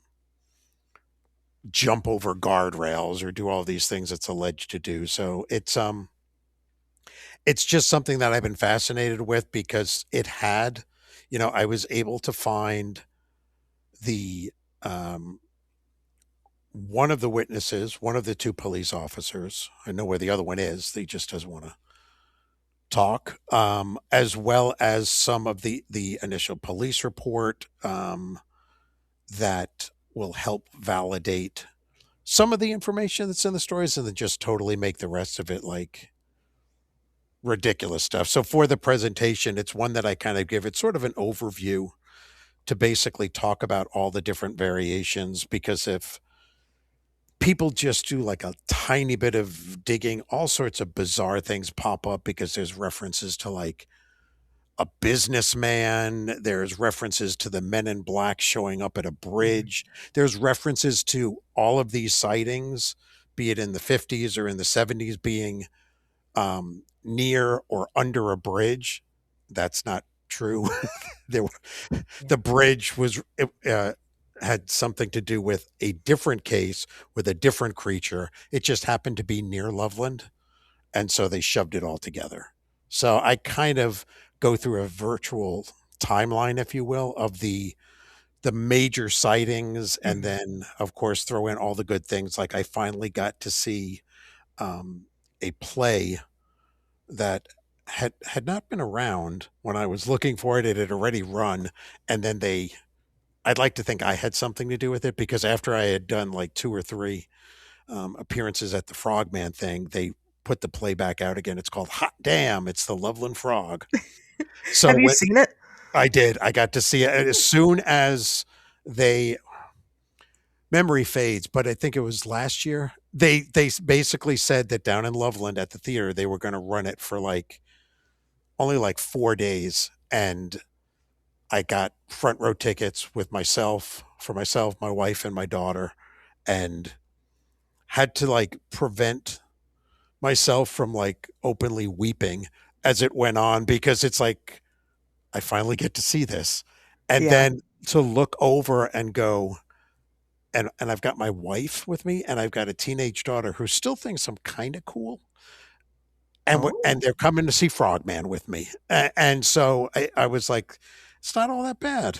jump over guardrails or do all these things it's alleged to do. So it's just something that I've been fascinated with because it had, I was able to find the one of the witnesses, one of the two police officers. I know where the other one is. He just doesn't want to talk, as well as some of the initial police report that will help validate some of the information that's in the stories and then just totally make the rest of it like ridiculous stuff. So for the presentation, it's one that I kind of give it sort of an overview to basically talk about all the different variations, because if people just do like a tiny bit of digging, all sorts of bizarre things pop up because there's references to like a businessman, there's references to the men in black showing up at a bridge, there's references to all of these sightings, be it in the 50s or in the 70s, being near or under a bridge. That's not true. there, the bridge was had something to do with a different case with a different creature. It just happened to be near Loveland, and so they shoved it all together. So I kind of go through a virtual timeline, if you will, of the major sightings, and then of course throw in all the good things. Like I finally got to see a play that had not been around when I was looking for it. It had already run, and then I'd like to think I had something to do with it, because after I had done like 2 or 3 appearances at the Frogman thing, they put the play back out again. It's called Hot Damn, it's the Loveland Frog. So Have you seen it? I did. I got to see it as soon as memory fades, but I think it was last year. They basically said that down in Loveland at the theater, they were going to run it for only 4 days. And I got front row tickets for myself, my wife, and my daughter, and had to prevent myself from openly weeping as it went on, because it's like, I finally get to see this. And then to look over and go, and I've got my wife with me, and I've got a teenage daughter who still thinks I'm kind of cool. Oh, and they're coming to see Frogman with me, and so I was like, it's not all that bad,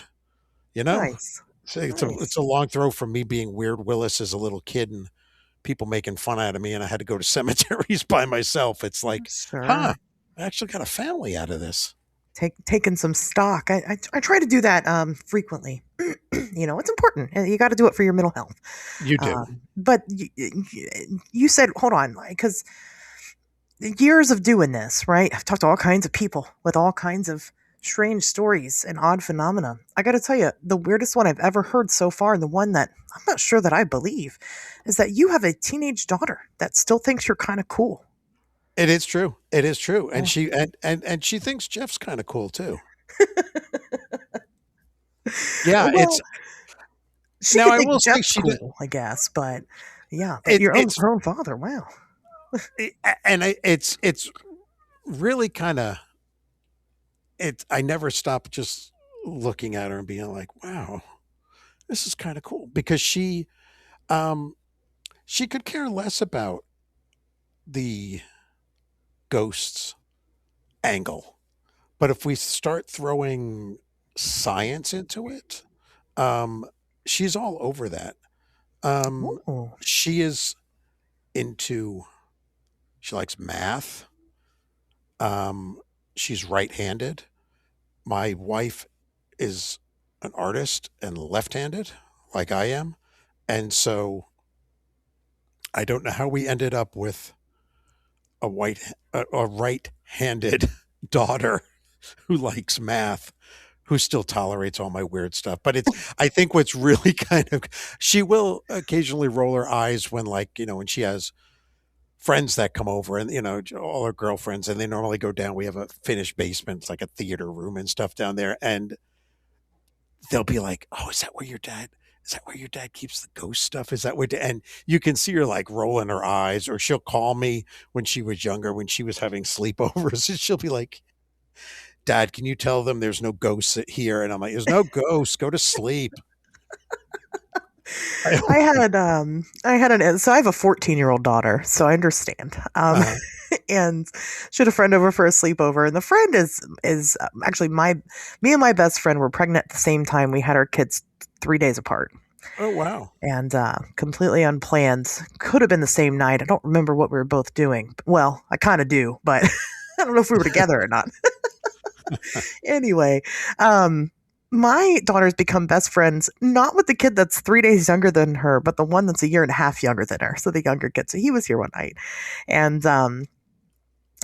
you know. nice. It's Nice. a long throw from me being Weird Willis as a little kid and people making fun out of me, and I had to go to cemeteries by myself. It's like, huh, Sure. I actually got a family out of this. Taking some stock. I try to do that frequently. It's important. You got to do it for your mental health. You do. But you said, hold on, because years of doing this, right? I've talked to all kinds of people with all kinds of strange stories and odd phenomena. I got to tell you, the weirdest one I've ever heard so far, and the one that I'm not sure that I believe, is that you have a teenage daughter that still thinks you're kind of cool. It is true. It is true. And Yeah. and she thinks Jeff's kind of cool too. Yeah, it's Well, she now could I think will say Jeff's she did cool, I guess, but yeah, but it's her own father, wow. it's really kind of it I never stop just looking at her and being like, wow, this is kind of cool because um she could care less about the ghosts angle. But if we start throwing science into it, um, she's all over that. Um, Ooh. she is into, she likes math. Um, she's right handed. My wife is an artist and left handed, like I am. And so I don't know how we ended up with a right handed daughter who likes math, who still tolerates all my weird stuff. But I think what's really kind of, she will occasionally roll her eyes when, like, when she has friends that come over and, all her girlfriends, and they normally go down. We have a finished basement, it's like a theater room and stuff down there. And they'll be like, oh, is that where your dad keeps the ghost stuff? Is that what? And you can see her like rolling her eyes, or she'll call me when she was younger, when she was having sleepovers, and she'll be like, Dad, can you tell them there's no ghosts here? And I'm like, there's no ghosts. Go to sleep. I, So I have a 14-year-old daughter, so I understand. uh, And she had a friend over for a sleepover, and the friend is actually me and my best friend were pregnant at the same time. We had our kids 3 days apart, oh, wow. and completely unplanned. Could have been the same night. I don't remember what we were both doing. Well, I kind of do, but I don't know if we were together or not. Anyway, my daughter's become best friends not with the kid that's 3 days younger than her, but the one that's a year and a half younger than her. So the younger kid. So he was here one night, and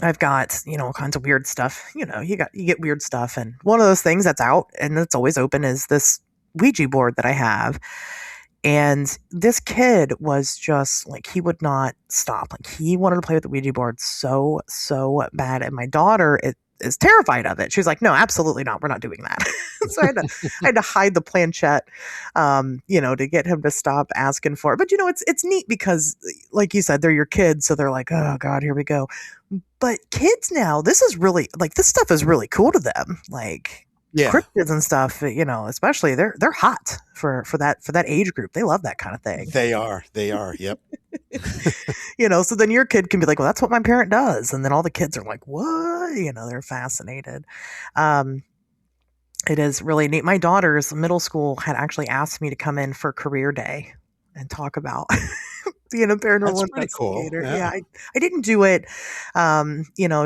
I've got all kinds of weird stuff. You get weird stuff, and one of those things that's out and that's always open is this Ouija board that I have. And this kid was just like, he would not stop. Like, he wanted to play with the Ouija board so bad. And my daughter is terrified of it. She was like, no, absolutely not. We're not doing that. So I had to hide the planchette, to get him to stop asking for it. But it's neat because, like you said, they're your kids. So they're like, oh God, here we go. But kids now, this is really like, this stuff is really cool to them. Like, Yeah, cryptids and stuff, especially they're hot for that age group. They love that kind of thing. they are. They are. Yep. So then your kid can be like, well, that's what my parent does. And then all the kids are like, what? They're fascinated. Um, it is really neat. My daughter's middle school had actually asked me to come in for career day and talk about being a That's paranormal pretty cool. investigator. Yeah. Yeah, I didn't do it,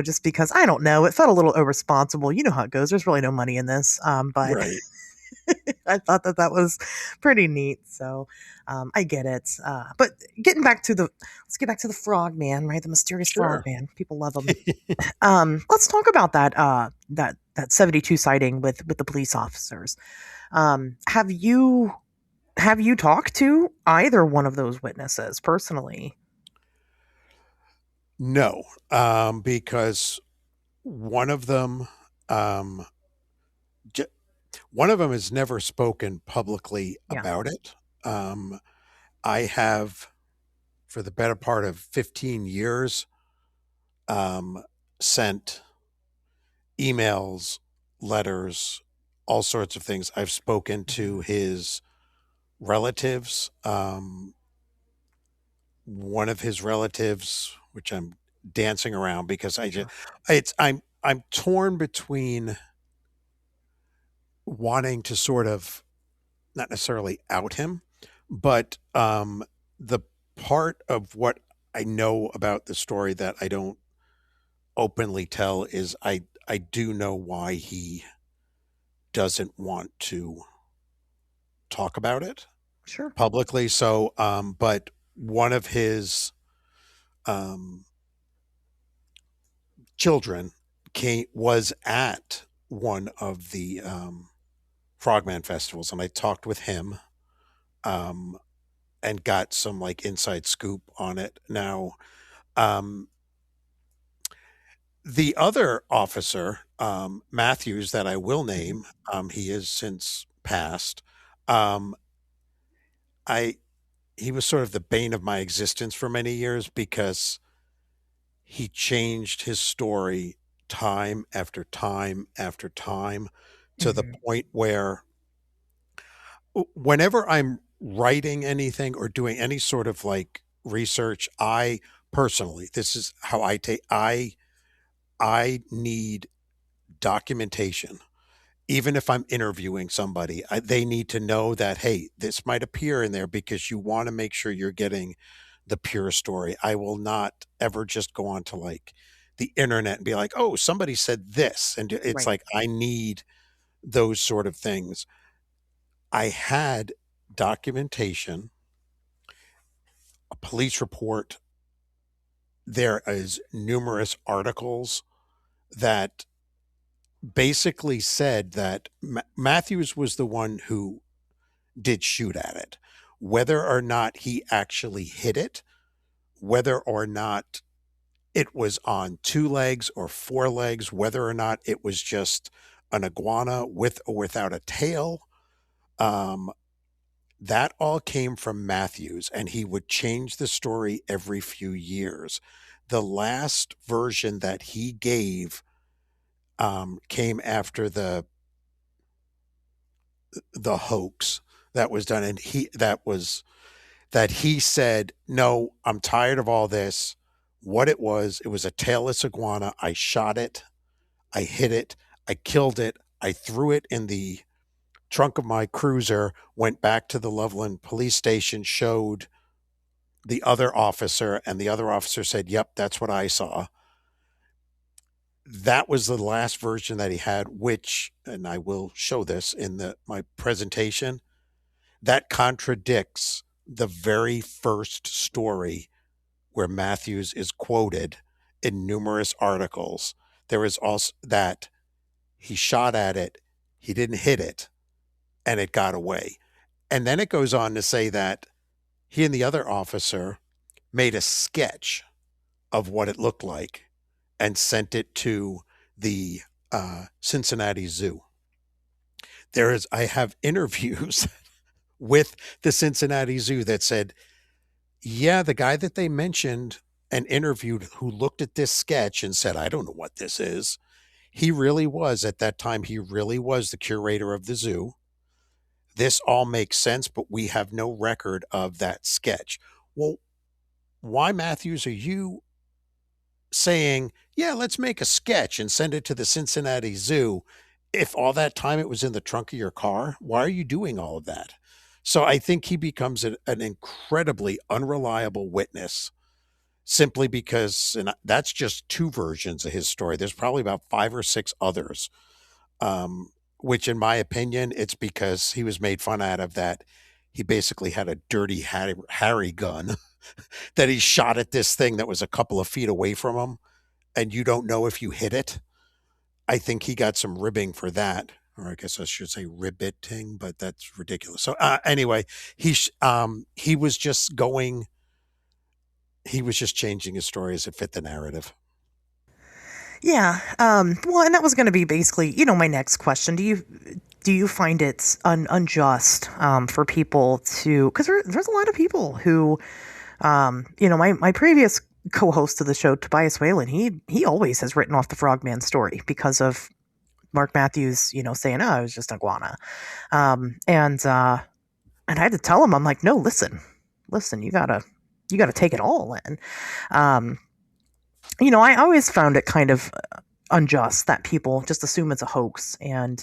just because I don't know. It felt a little irresponsible. You know how it goes. There's really no money in this, but Right. I thought that was pretty neat. So I get it. But let's get back to the frog man, right? The mysterious frog Sure. man. People love him. Let's talk about that 72 sighting with the police officers. Have you talked to either one of those witnesses personally? No, because one of them, um, j- one of them has never spoken publicly Yeah. about it. Um, I have, for the better part of 15 years, um, sent emails, letters, all sorts of things. I've spoken to Mhm. his relatives. One of his relatives, which I'm dancing around because I'm torn between wanting to sort of not necessarily out him, but the part of what I know about the story that I don't openly tell is I do know why he doesn't want to talk about it Sure. publicly. So, but one of his um, children was at one of the Frogman festivals, and I talked with him um, and got some like inside scoop on it. Now, um, the other officer, Matthews, that I will Mhm. name, he is since passed. Um, I He was sort of the bane of my existence for many years because he changed his story time after time after time to the Mhm. point where whenever I'm writing anything or doing any sort of like research, I personally, this is how I need documentation. Even if I'm interviewing somebody, they need to know that, hey, this might appear in there because you want to make sure you're getting the pure story. I will not ever just go on to like the internet and be like, oh, somebody said this. And it's Right. like, I need those sort of things. I had documentation, a police report. There is numerous articles that basically said that Matthews was the one who did shoot at it. Whether or not he actually hit it, whether or not it was on two legs or four legs, whether or not it was just an iguana with or without a tail, um, that all came from Matthews, and he would change the story every few years. The last version that he gave came after the hoax that was done, and he said, "No, I'm tired of all this. What it was a tailless iguana. I shot it, I hit it, I killed it, I threw it in the trunk of my cruiser, went back to the Loveland police station, showed the other officer, and the other officer said, yep, that's what I saw." That was the last version that he had, which, and I will show this in my presentation, that contradicts the very first story where Matthews is quoted in numerous articles. There is also that he shot at it, he didn't hit it, and it got away. And then it goes on to say that he and the other officer made a sketch of what it looked like and sent it to the Cincinnati Zoo. I have interviews with the Cincinnati Zoo that said, yeah, the guy that they mentioned and interviewed who looked at this sketch and said, I don't know what this is. He really was, at that time, he really was the curator of the zoo. This all makes sense, but we have no record of that sketch. Well, why, Matthews, are you saying, yeah, let's make a sketch and send it to the Cincinnati Zoo if all that time it was in the trunk of your car? Why are you doing all of that? So I think he becomes an incredibly unreliable witness simply because, and that's just two versions of his story. There's probably about 5 or 6 others, um, which in my opinion, it's because he was made fun out of that. He basically had a dirty Harry gun that he shot at this thing that was a couple of feet away from him, and you don't know if you hit it. I think he got some ribbing for that, or I guess I should say ribbiting, but that's ridiculous. So anyway, he was just going. He was just changing his story as it fit the narrative. Yeah. Well, and that was going to be basically, my next question. Do you find it unjust for people to, because there's a lot of people who, my previous co-host of the show, Tobias Whalen, he always has written off the Frogman story because of Mark Matthews, saying, "Oh, it was just an iguana," and I had to tell him, I'm like, "No, listen, you gotta take it all in." Um, I always found it kind of unjust that people just assume it's a hoax, and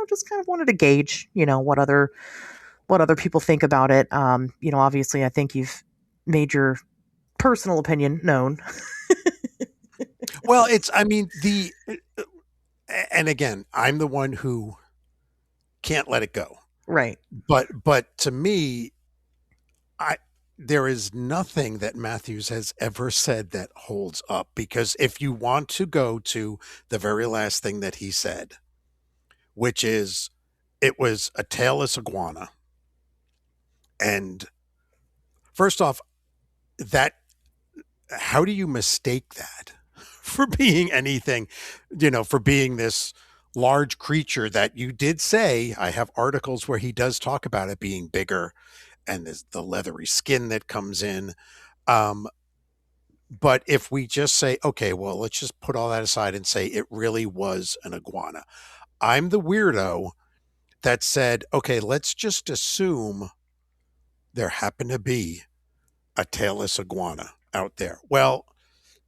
just kind of wanted to gauge, what other people think about it. Obviously, I think you've made your personal opinion known. Well, and again, I'm the one who can't let it go. Right. But to me, there is nothing that Matthews has ever said that holds up, because if you want to go to the very last thing that he said, which is it was a tailless iguana. And first off, that how do you mistake that for being anything, for being this large creature that you did say, I have articles where he does talk about it being bigger and the leathery skin that comes in. But if we just say, okay, well, let's just put all that aside and say it really was an iguana. I'm the weirdo that said, okay, let's just assume there happened to be a tailless iguana out there. Well,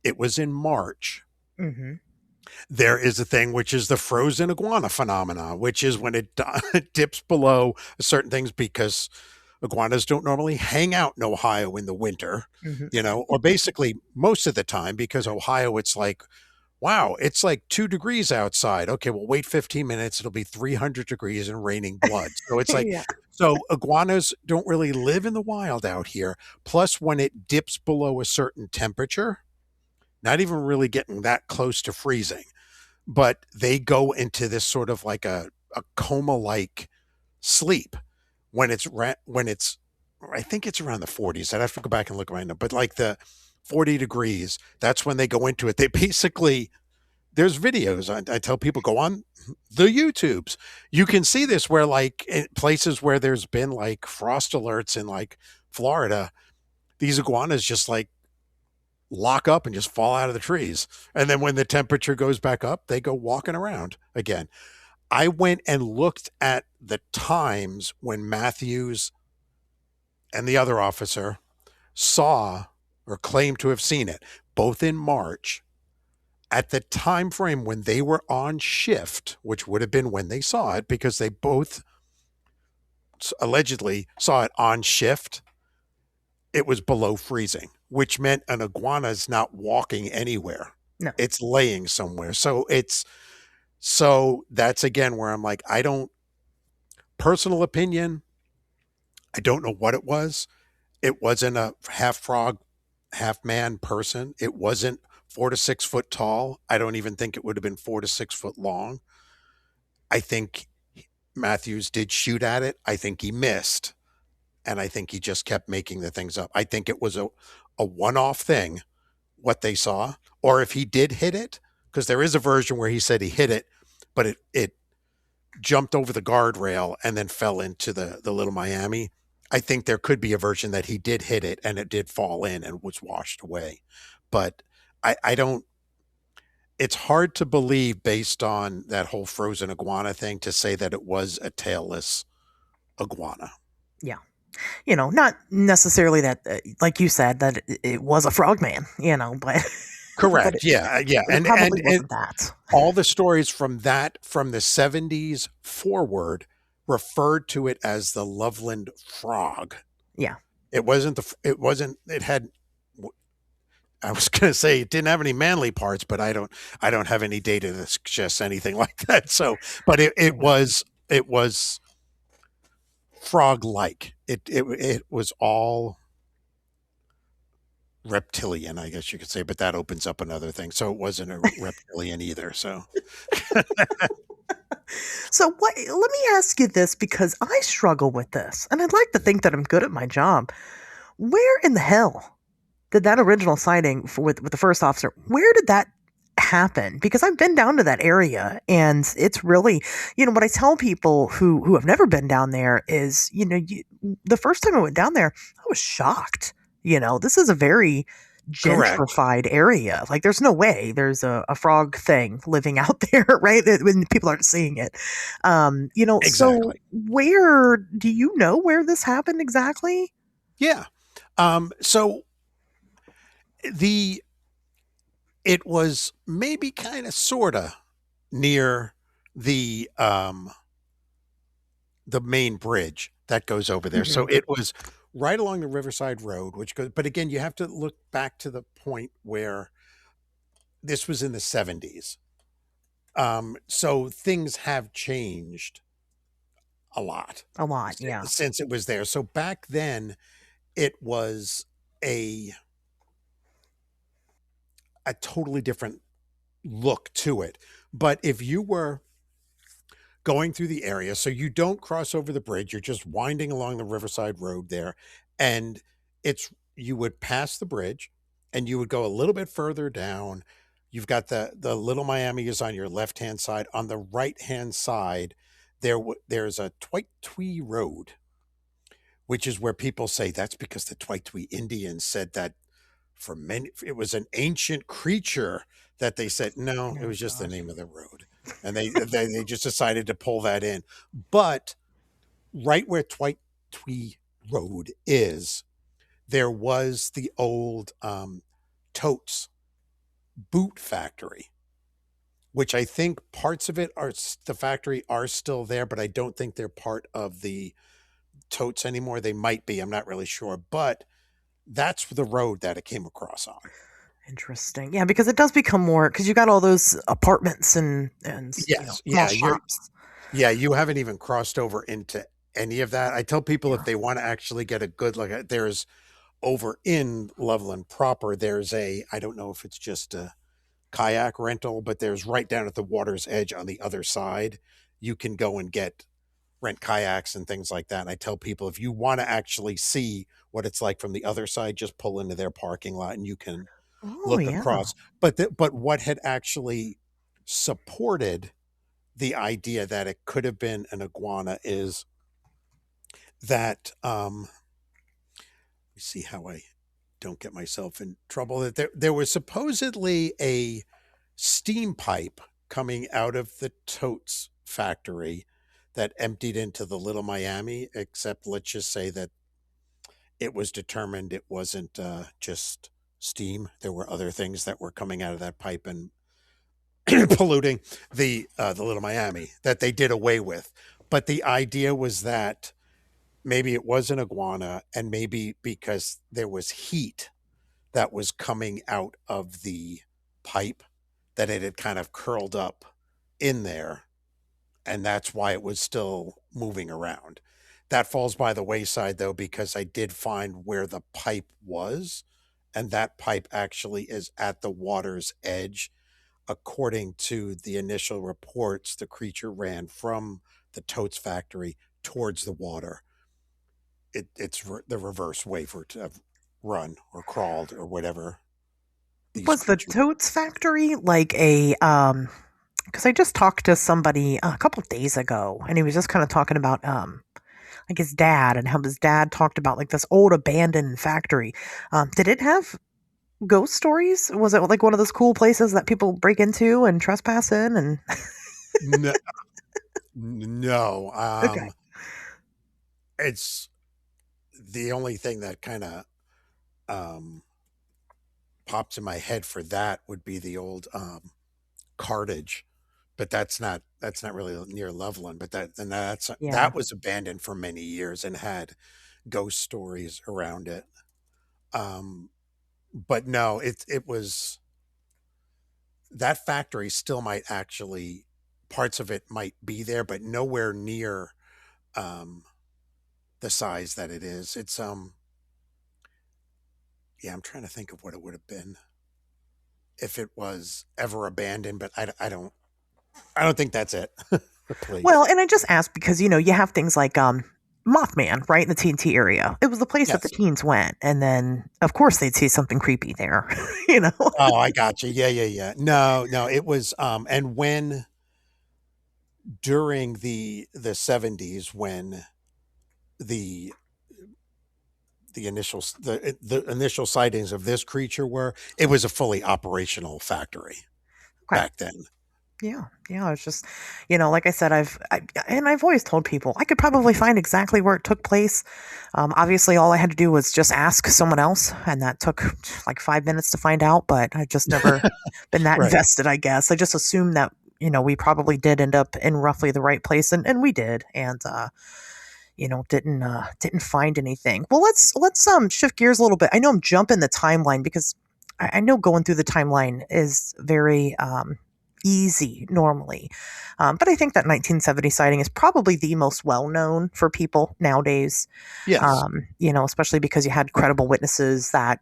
it was in March. Mm-hmm. There is a thing which is the frozen iguana phenomena, which is when it dips below certain things, because iguanas don't normally hang out in Ohio in the winter, Mm-hmm. or basically most of the time, because Ohio, it's like, wow, it's like 2 degrees outside. Okay, well, wait 15 minutes. It'll be 300 degrees and raining blood. So it's like, Yeah. so iguanas don't really live in the wild out here. Plus, when it dips below a certain temperature, not even really getting that close to freezing, but they go into this sort of like a coma-like sleep when it's I think it's around the 40s. I'd have to go back and look right now, but like the 40 degrees, that's when they go into it. They basically, there's videos. I tell people, go on the YouTubes. You can see this where, like, in places where there's been like frost alerts in like Florida, these iguanas just like lock up and just fall out of the trees. And then when the temperature goes back up, they go walking around again. I went and looked at the times when Matthews and the other officer saw or claimed to have seen it, both in March, at the time frame when they were on shift, which would have been when they saw it, because they both allegedly saw it on shift. It was below freezing, which meant an iguana is not walking anywhere. No. It's laying somewhere. So that's again where I'm like, I don't, personal opinion, I don't know what it was. It wasn't a half frog, half man person. It wasn't 4 to 6 foot tall. I don't even think it would have been 4 to 6 foot long. I think Matthews did shoot at it. I think he missed. And I think he just kept making the things up. I think it was a one-off thing, what they saw. Or if he did hit it, because there is a version where he said he hit it, but it jumped over the guardrail and then fell into the Little Miami. I think there could be a version that he did hit it and it did fall in and was washed away. But I don't, it's hard to believe, based on that whole frozen iguana thing, to say that it was a tailless iguana. Yeah. Not necessarily that, like you said, that it was a frogman, but Correct. but Yeah. it probably wasn't that. All the stories from the 70s forward referred to it as the Loveland Frog. Yeah. It wasn't it had, I was going to say it didn't have any manly parts, but I don't have any data that suggests anything like that. So, but it was frog-like. It was all reptilian, I guess you could say, but that opens up another thing. So it wasn't a reptilian either. So So let me ask you this, because I struggle with this, and I'd like to think that I'm good at my job. Where in the hell did that original sighting with the first officer, where did that happen? Because I've been down to that area, and it's really, what I tell people who have never been down there is, the first time I went down there, I was shocked. This is a very correct. gentrified area. Like, there's no way there's a frog thing living out there, right? When people aren't seeing it. So Exactly. where do you know where this happened exactly? Yeah. So the It was maybe kind of sorta near the main bridge that goes over there. So Mhm. it was right along the Riverside Road, which goes, but again, you have to look back to the point where this was in the 70s. So things have changed a lot A lot, yeah. since it was there. So back then, it was a a totally different look to it. But if you were going through the area, so you don't cross over the bridge, you're just winding along the Riverside Road there, and it's you would pass the bridge, and you would go a little bit further down. You've got the Little Miami is on your left hand side. On the right hand side, there's a Twi'twi Road, which is where people say that's because the Twi'twi Indians said that for many it was an ancient creature that they said no, it Oh was just the gosh. name of the road. And they just decided to pull that in. But right where Twi'twi Road is, there was the old Totes boot factory, which I think parts of it are the factory are still there, but I don't think they're part of the Totes anymore. They might be, I'm not really sure, but that's the road that it came across on. Interesting. Yeah, because it does become more because you got all those apartments and Yes, small yeah, shops. you haven't even crossed over into any of that. I tell people if Yeah. they want to actually get a good look at there's over in Loveland proper, there's I don't know if it's just a kayak rental, but there's right down at the water's edge on the other side. You can go and rent kayaks and things like that. And I tell people if you want to actually see what it's like from the other side, just pull into their parking lot and you can Oh look yeah. across. But what had actually supported the idea that it could have been an iguana is that let me see how I don't get myself in trouble. That there was supposedly a steam pipe coming out of the Totes factory that emptied into the Little Miami, except let's just say that it was determined it wasn't just steam. There were other things that were coming out of that pipe and polluting the Little Miami that they did away with. But the idea was that maybe it was an iguana, and maybe because there was heat that was coming out of the pipe, that it had kind of curled up in there, and that's why it was still moving around. That falls by the wayside though, because I did find where the pipe was, and that pipe actually is at the water's edge. According to the initial reports, the creature ran from the Totes factory towards the water. The reverse way for it to have run or crawled or whatever these Was the creatures. Totes factory like a because I just talked to somebody a couple days ago and he was just kind of talking about like his dad and how his dad talked about like this old abandoned factory. Did it have ghost stories? Was it like one of those cool places that people break into and trespass in and No, no. okay. It's the only thing that kind of um, pops in my head for that would be the old cartage, but that's not really near Loveland. But Yeah. that was abandoned for many years and had ghost stories around it. Um, but no, it was that factory still might actually parts of it might be there, but nowhere near um, the size that it is. It's yeah, I'm trying to think of what it would have been if it was ever abandoned, but I don't think that's it. Please. Well, and I just asked because you have things like Mothman, right in the TNT area. It was the place that the Yes. teens went, and then of course they'd see something creepy there. you know. Oh, I got you. Yeah, yeah, yeah. No, no, it was and when during the 70s when the the initial sightings of this creature were, it was a fully operational factory Okay. back then. Yeah. It's just, like I said, I've always told people I could probably find exactly where it took place. Obviously, all I had to do was just ask someone else, and that took like 5 minutes to find out. But I've just never been that Right. invested. I guess I just assumed that we probably did end up in roughly the right place, and we did, and didn't find anything. Well, let's shift gears a little bit. I know I'm jumping the timeline because I know going through the timeline is very easy normally. But I think that 1970 sighting is probably the most well known for people nowadays. Yes. Especially because you had credible witnesses that,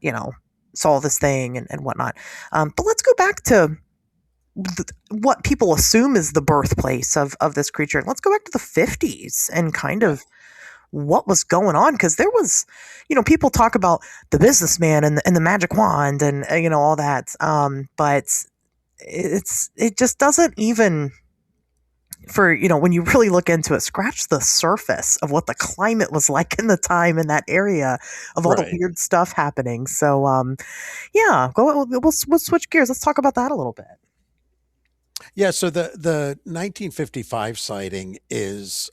saw this thing and whatnot. But let's go back to what people assume is the birthplace of this creature. Let's go back to the 50s and kind of what was going on, because there was, people talk about the businessman and the magic wand and all that, but it just doesn't even, for when you really look into it, scratch the surface of what the climate was like in the time in that area of all the Right. weird stuff happening. So yeah, we'll switch gears. Let's talk about that a little bit. Yeah. So the 1955 sighting is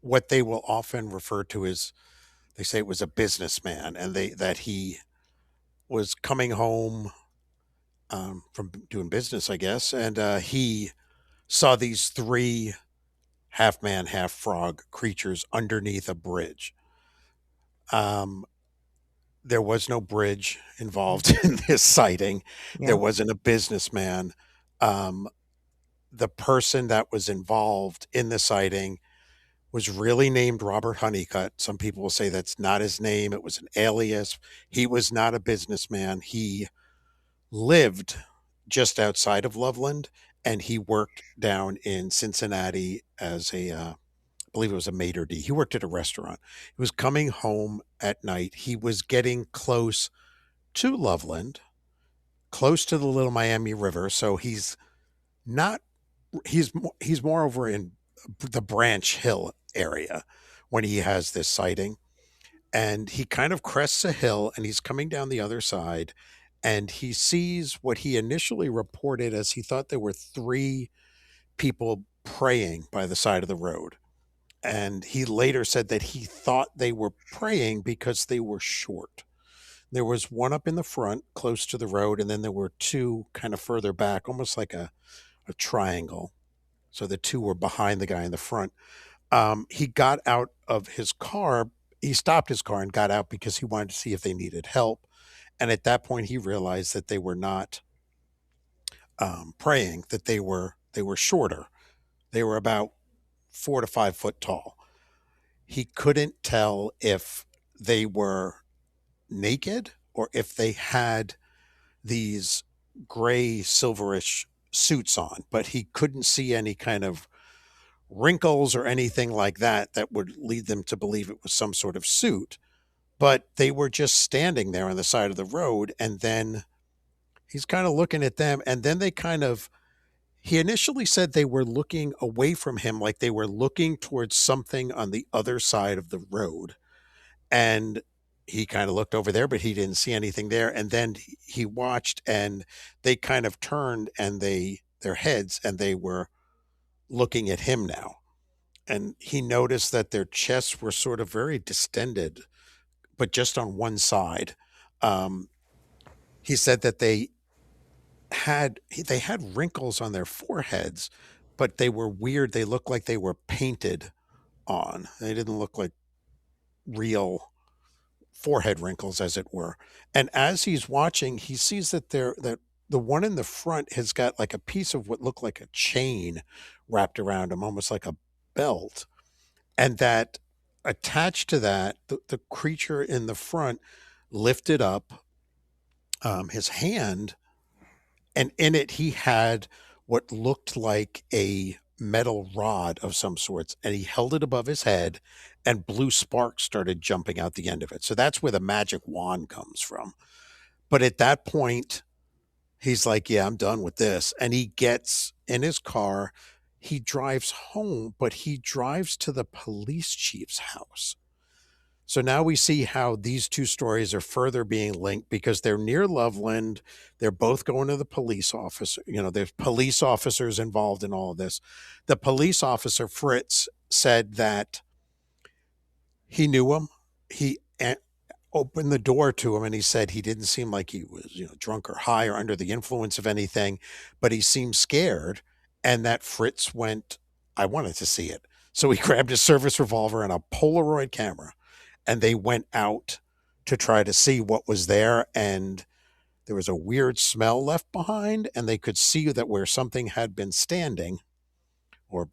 what they will often refer to as, they say it was a businessman, and that he was coming home from doing business, I guess, and he saw these three half man, half frog creatures underneath a bridge. Um, there was no bridge involved in this sighting. There Yeah. wasn't a businessman. Um, the person that was involved in the sighting was really named Robert Honeycutt. Some people will say that's not his name. It was an alias. He was not a businessman. He lived just outside of Loveland, and he worked down in Cincinnati as I believe it was a maitre d'. He worked at a restaurant. He was coming home at night. He was getting close to Loveland, close to the Little Miami River. So not, he's more over in the Branch Hill area when he has this sighting. And he kind of crests a hill and he's coming down the other side, and he sees what he initially reported as he thought there were three people praying by the side of the road. And he later said that he thought they were praying because they were short. There was one up in the front close to the road, and then there were two kind of further back, almost like a triangle. So the two were behind the guy in the front. He got out of his car. He stopped his car and got out because he wanted to see if they needed help. And at that point, he realized that they were not praying; that they were shorter. They were about 4 to 5 foot tall. He couldn't tell if they were naked or if they had these gray silverish suits on, but he couldn't see any kind of wrinkles or anything like that that would lead them to believe it was some sort of suit. But they were just standing there on the side of the road, and then he's kind of looking at them, and then he initially said they were looking away from him, like they were looking towards something on the other side of the road. And he kind of looked over there, but he didn't see anything there. And then he watched, and they kind of turned and their heads, and they were looking at him now. And he noticed that their chests were sort of very distended, but just on one side. Um, he said that they had wrinkles on their foreheads, but they were weird. They looked like they were painted on. They didn't look like real forehead wrinkles, as it were. And as he's watching, he sees that the one in the front has got like a piece of what looked like a chain wrapped around him, almost like a belt. And that attached to that, the creature in the front lifted up his hand, and in it he had what looked like a metal rod of some sorts, and he held it above his head, and blue sparks started jumping out the end of it. So that's where the magic wand comes from. But at that point, he's like, yeah, I'm done with this. And he gets in his car. He drives home, but he drives to the police chief's house. So now we see how these two stories are further being linked because they're near Loveland. They're both going to the police officer. There's police officers involved in all of this. The police officer, Fritz, said that he knew him. He opened the door to him and he said he didn't seem like he was, drunk or high or under the influence of anything, but he seemed scared. And that Fritz went, I wanted to see it. So he grabbed a service revolver and a Polaroid camera and they went out to try to see what was there. And there was a weird smell left behind and they could see that where something had been standing or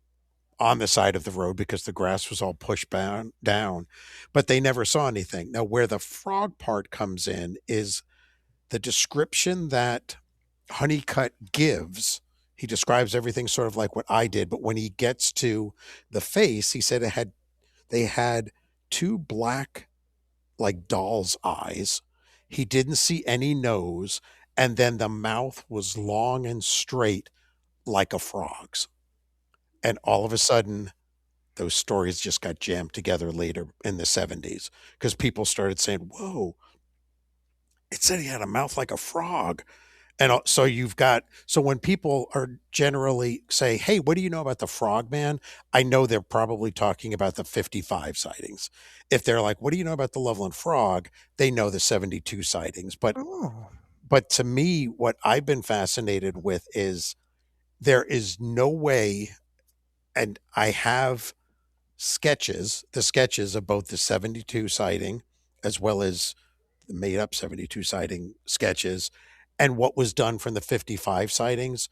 on the side of the road because the grass was all pushed down, but they never saw anything. Now, where the frog part comes in is the description that Honeycutt gives. He describes everything sort of like what I did, but when he gets to the face, he said they had two black, like doll's eyes. He didn't see any nose, and then the mouth was long and straight like a frog's. And all of a sudden, those stories just got jammed together later in the 70s because people started saying, whoa, it said he had a mouth like a frog. And so when people are generally say, hey, what do you know about the Frogman? I know they're probably talking about the 55 sightings. If they're like, what do you know about the Loveland Frog? They know the 72 sightings. Oh, But to me, what I've been fascinated with is there is no way, and I have the sketches of both the 72 sighting as well as the made up 72 sighting sketches and what was done from the 55 sightings.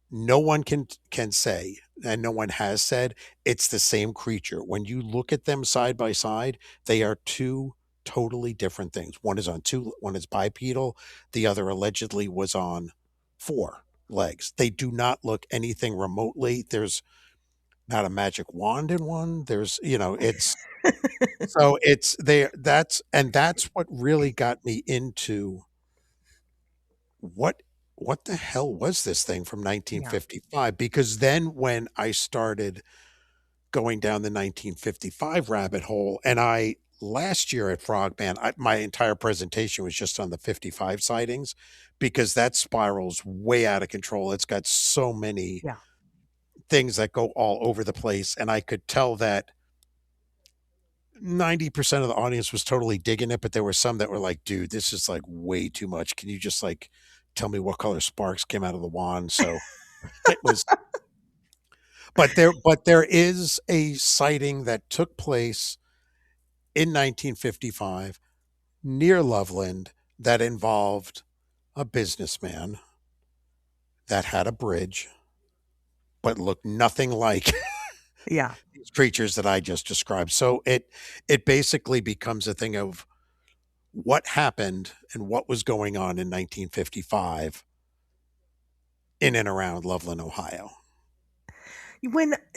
No one can say, and no one has said, it's the same creature. When you look at them side by side, they are two totally different things. One is bipedal, the other allegedly was on four legs. They do not look anything remotely. There's not a magic wand in one. There's, it's so it's there. That's what really got me into what what the hell was this thing from yeah. 1955? Because then when I started going down the 1955 rabbit hole, and I last year at Frogman, my entire presentation was just on the 55 sightings because that spirals way out of control. It's got so many Yeah. things that go all over the place, and I could tell that 90% of the audience was totally digging it, but there were some that were like, dude, this is like way too much. Can you just like tell me what color sparks came out of the wand? So it was, but there is a sighting that took place in 1955 near Loveland that involved a businessman that had a bridge, but looked nothing like Yeah. these creatures that I just described. So it basically becomes a thing of what happened and what was going on in 1955 in and around Loveland, Ohio.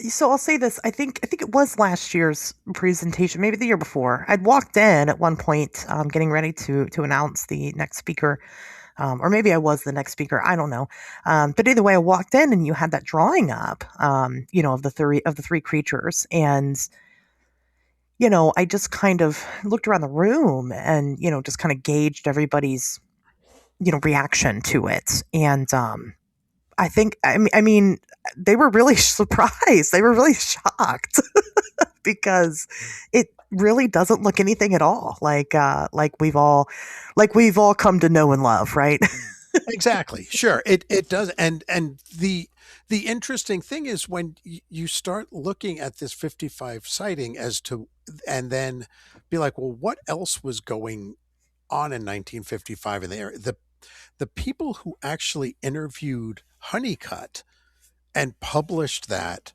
So I'll say this, I think it was last year's presentation, maybe the year before. I'd walked in at one point, getting ready to announce the next speaker, or maybe I was the next speaker. I don't know. But either way, I walked in and you had that drawing up, of the three creatures, and I just kind of looked around the room and just kind of gauged everybody's reaction to it, and I mean, they were really surprised. They were really shocked because it really doesn't look anything at all like we've all come to know and love, right? Exactly. Sure. It does. And the interesting thing is when you start looking at this 55 sighting and then be like, well, what else was going on in 1955 in the area? The people who actually interviewed Honeycutt and published that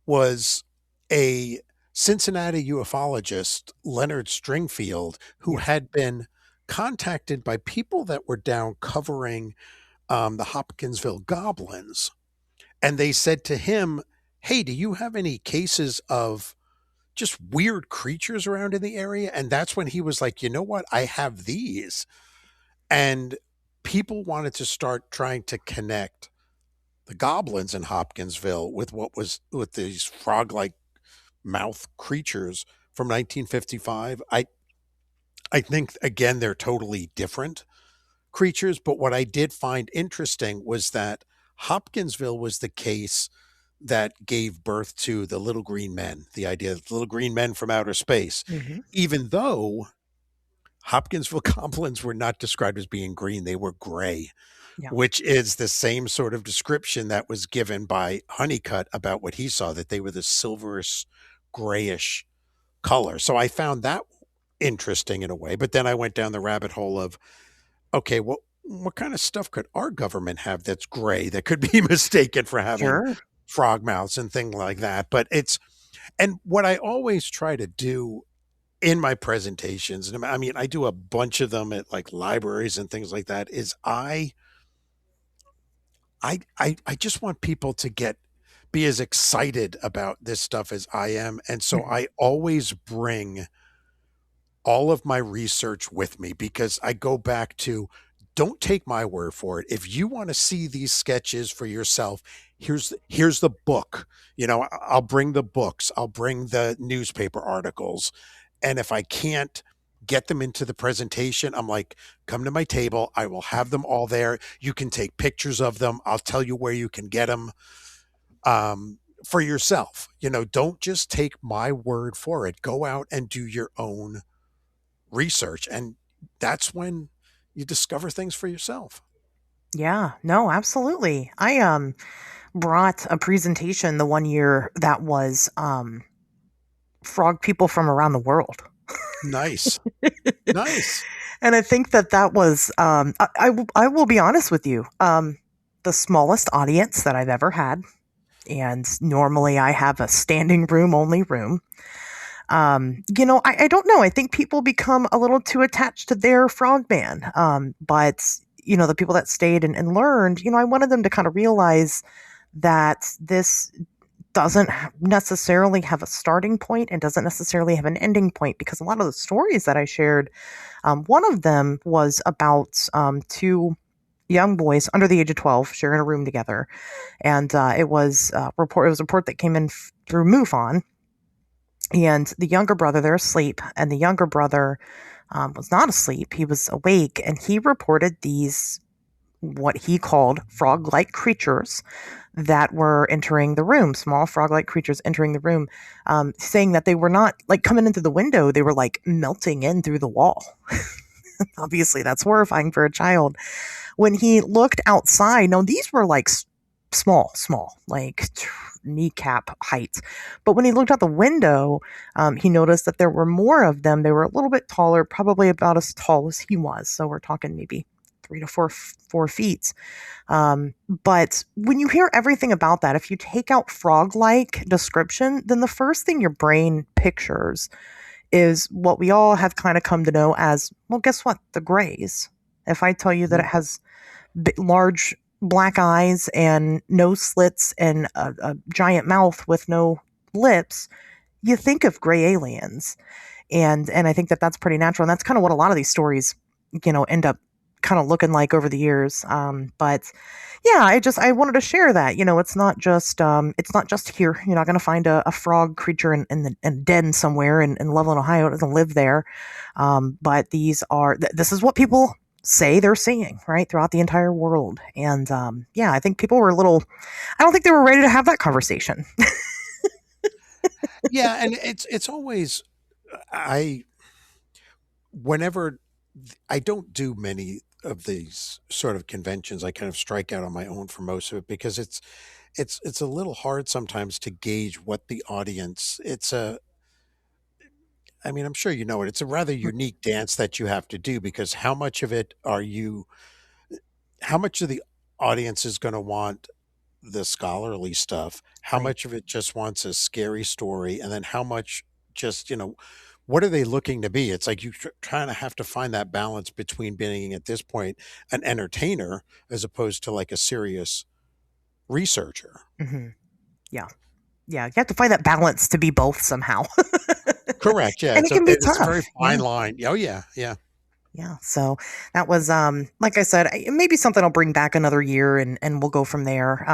was a Cincinnati ufologist, Leonard Stringfield, who Yeah. had been contacted by people that were down covering the Hopkinsville goblins. And they said to him, hey, do you have any cases of just weird creatures around in the area? And that's when he was like, you know what? I have these. And people wanted to start trying to connect the goblins in Hopkinsville with what was with these frog-like mouth creatures from 1955. I think again they're totally different creatures, but what I did find interesting was that Hopkinsville was the case that gave birth to the little green men, the idea of little green men from outer space, Hmm. even though Hopkinsville goblins were not described as being green, they were gray, Yeah. which is the same sort of description that was given by Honeycutt about what he saw, that they were the silverish, grayish color. So I found that interesting in a way. But then I went down the rabbit hole of, okay, well, what kind of stuff could our government have that's gray that could be mistaken for having Sure. frog mouths and things like that? But and what I always try to do in my presentations, and I mean, I do a bunch of them at like libraries and things like that, is I just want people to be as excited about this stuff as I am. And so Mhm. I always bring all of my research with me because I go back to, don't take my word for it. If you want to see these sketches for yourself, here's the book. I'll bring the books, I'll bring the newspaper articles. And if I can't get them into the presentation, I'm like, come to my table. I will have them all there. You can take pictures of them. I'll tell you where you can get them for yourself. Don't just take my word for it. Go out and do your own research. And that's when you discover things for yourself. Yeah, no, absolutely. I brought a presentation the one year that was frog people from around the world. Nice. Nice. And I think that was I will be honest with you, the smallest audience that I've ever had. And normally I have a standing room only room. I don't know. I think people become a little too attached to their frogman. But the people that stayed and learned, I wanted them to kind of realize that this doesn't necessarily have a starting point and doesn't necessarily have an ending point, because a lot of the stories that I shared, one of them was about two young boys under the age of 12 sharing a room together. And it was a report that came in through MUFON. And the younger brother, they're asleep, and the younger brother was not asleep. He was awake, and he reported these, what he called frog-like creatures that were entering the room, small frog-like creatures entering the room, saying that they were not like coming into the window, they were like melting in through the wall. Obviously, that's horrifying for a child. When he looked outside, now these were like small, like kneecap height. But when he looked out the window, he noticed that there were more of them. They were a little bit taller, probably about as tall as he was. So we're talking maybe 3 to 4 feet. But when you hear everything about that, if you take out frog-like description, then the first thing your brain pictures is what we all have kind of come to know as, well, guess what? The grays. If I tell you that it has large black eyes and no slits and a giant mouth with no lips, you think of gray aliens. And I think that that's pretty natural. And that's kind of what a lot of these stories, end up kind of looking like over the years. But yeah, I wanted to share that, it's not just here. You're not going to find a frog creature in a den somewhere in Loveland, Ohio. It doesn't live there. But this is what people say they're seeing right throughout the entire world. And yeah, I think people were I don't think they were ready to have that conversation. Yeah. And it's always, whenever I don't do many of these sort of conventions, I kind of strike out on my own for most of it because it's a little hard sometimes to gauge what the audience, I mean, I'm sure you know it. It's a rather unique dance that you have to do because how much of the audience is going to want the scholarly stuff? How Right. much of it just wants a scary story? And then how much just, what are they looking to be? It's like you trying to have to find that balance between being at this point an entertainer as opposed to like a serious researcher. Hmm. Yeah. Yeah. You have to find that balance to be both somehow. Correct. Yeah. And it can be It's a very tough. fine Yeah. line. Oh yeah. Yeah. Yeah. So that was, like I said, maybe something I'll bring back another year and we'll go from there.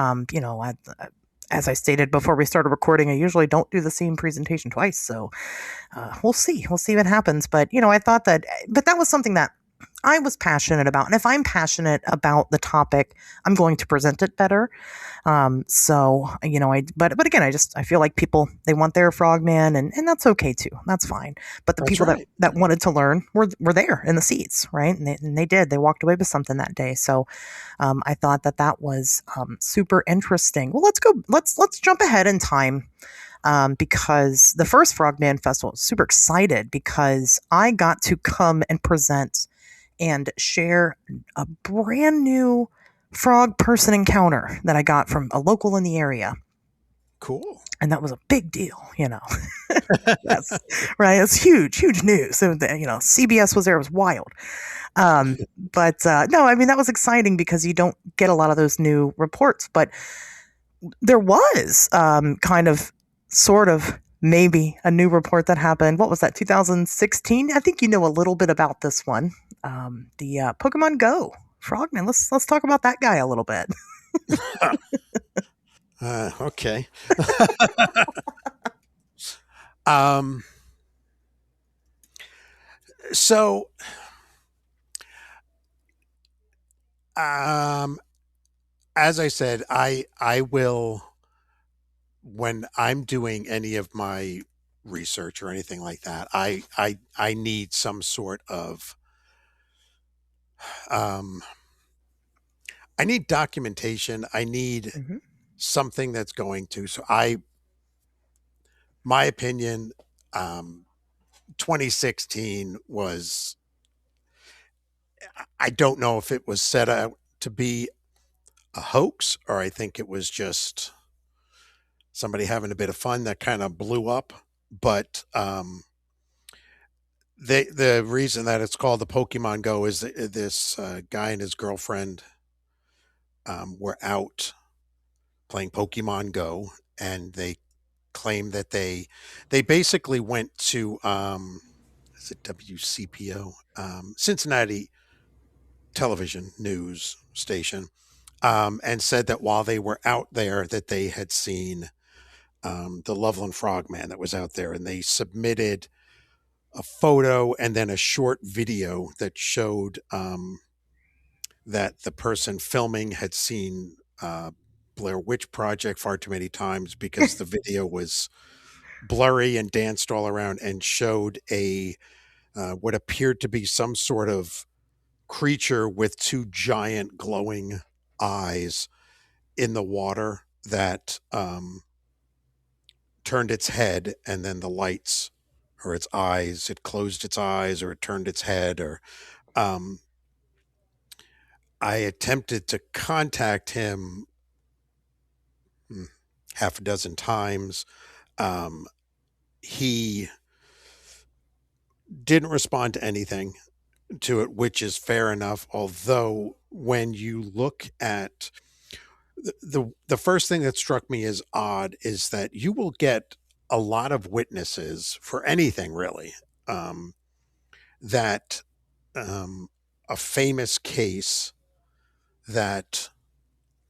as I stated before we started recording, I usually don't do the same presentation twice. So we'll see. We'll see what happens. But, I thought but that was something that I was passionate about. And if I'm passionate about the topic, I'm going to present it better. But again, I feel like people, they want their frogman, and that's okay too. That's fine. But the That's people right. that wanted to learn were there in the seats, right? And they did. They walked away with something that day. So I thought that was super interesting. Well, let's go. Let's jump ahead in time. Because the first Frogman Festival, I was super excited because I got to come and present and share a brand new frog person encounter that I got from a local in the area. Cool. And that was a big deal, Yes, right. It's huge news. So, CBS was there. It was wild. But no, I mean, that was exciting because you don't get a lot of those new reports. But there was sort of maybe a new report that happened. What was that, 2016? I think you know a little bit about this one. The Pokemon Go Frogman. Let's talk about that guy a little bit. Okay. So, as I said, I will, when I'm doing any of my research or anything like that, I need some sort of I need documentation. I need something that's going to. So my opinion, 2016 was. I don't know if it was set out to be a hoax or I think it was just somebody having a bit of fun that kind of blew up. But the reason that it's called the Pokemon Go is this guy and his girlfriend were out playing Pokemon Go, and they claimed that they basically went to is it WCPO, Cincinnati television news station, and said that while they were out there that they had seen the Loveland Frogman that was out there, and they submitted a photo and then a short video that showed that the person filming had seen Blair Witch Project far too many times because the video was blurry and danced all around and showed a what appeared to be some sort of creature with two giant glowing eyes in the water that turned its head, and then the lights, or its eyes, it closed its eyes or it turned its head, or I attempted to contact him half a dozen times. He didn't respond to anything to it, which is fair enough. Although when you look at the first thing that struck me as odd is that you will get a lot of witnesses for anything really, that a famous case that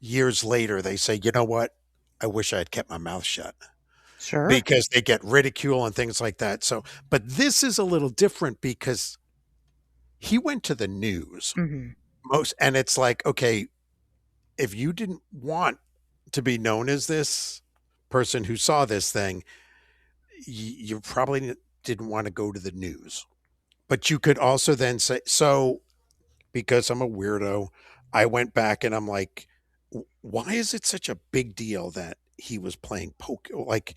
years later they say, you know what, I wish I had kept my mouth shut. Sure. Because they get ridicule and things like that. So, but this is a little different because he went to the news and it's like, okay, if you didn't want to be known as this person who saw this thing, you probably didn't want to go to the news. But you could also then say, so because I'm a weirdo, I went back and I'm like, why is it such a big deal that he was playing poker? Like,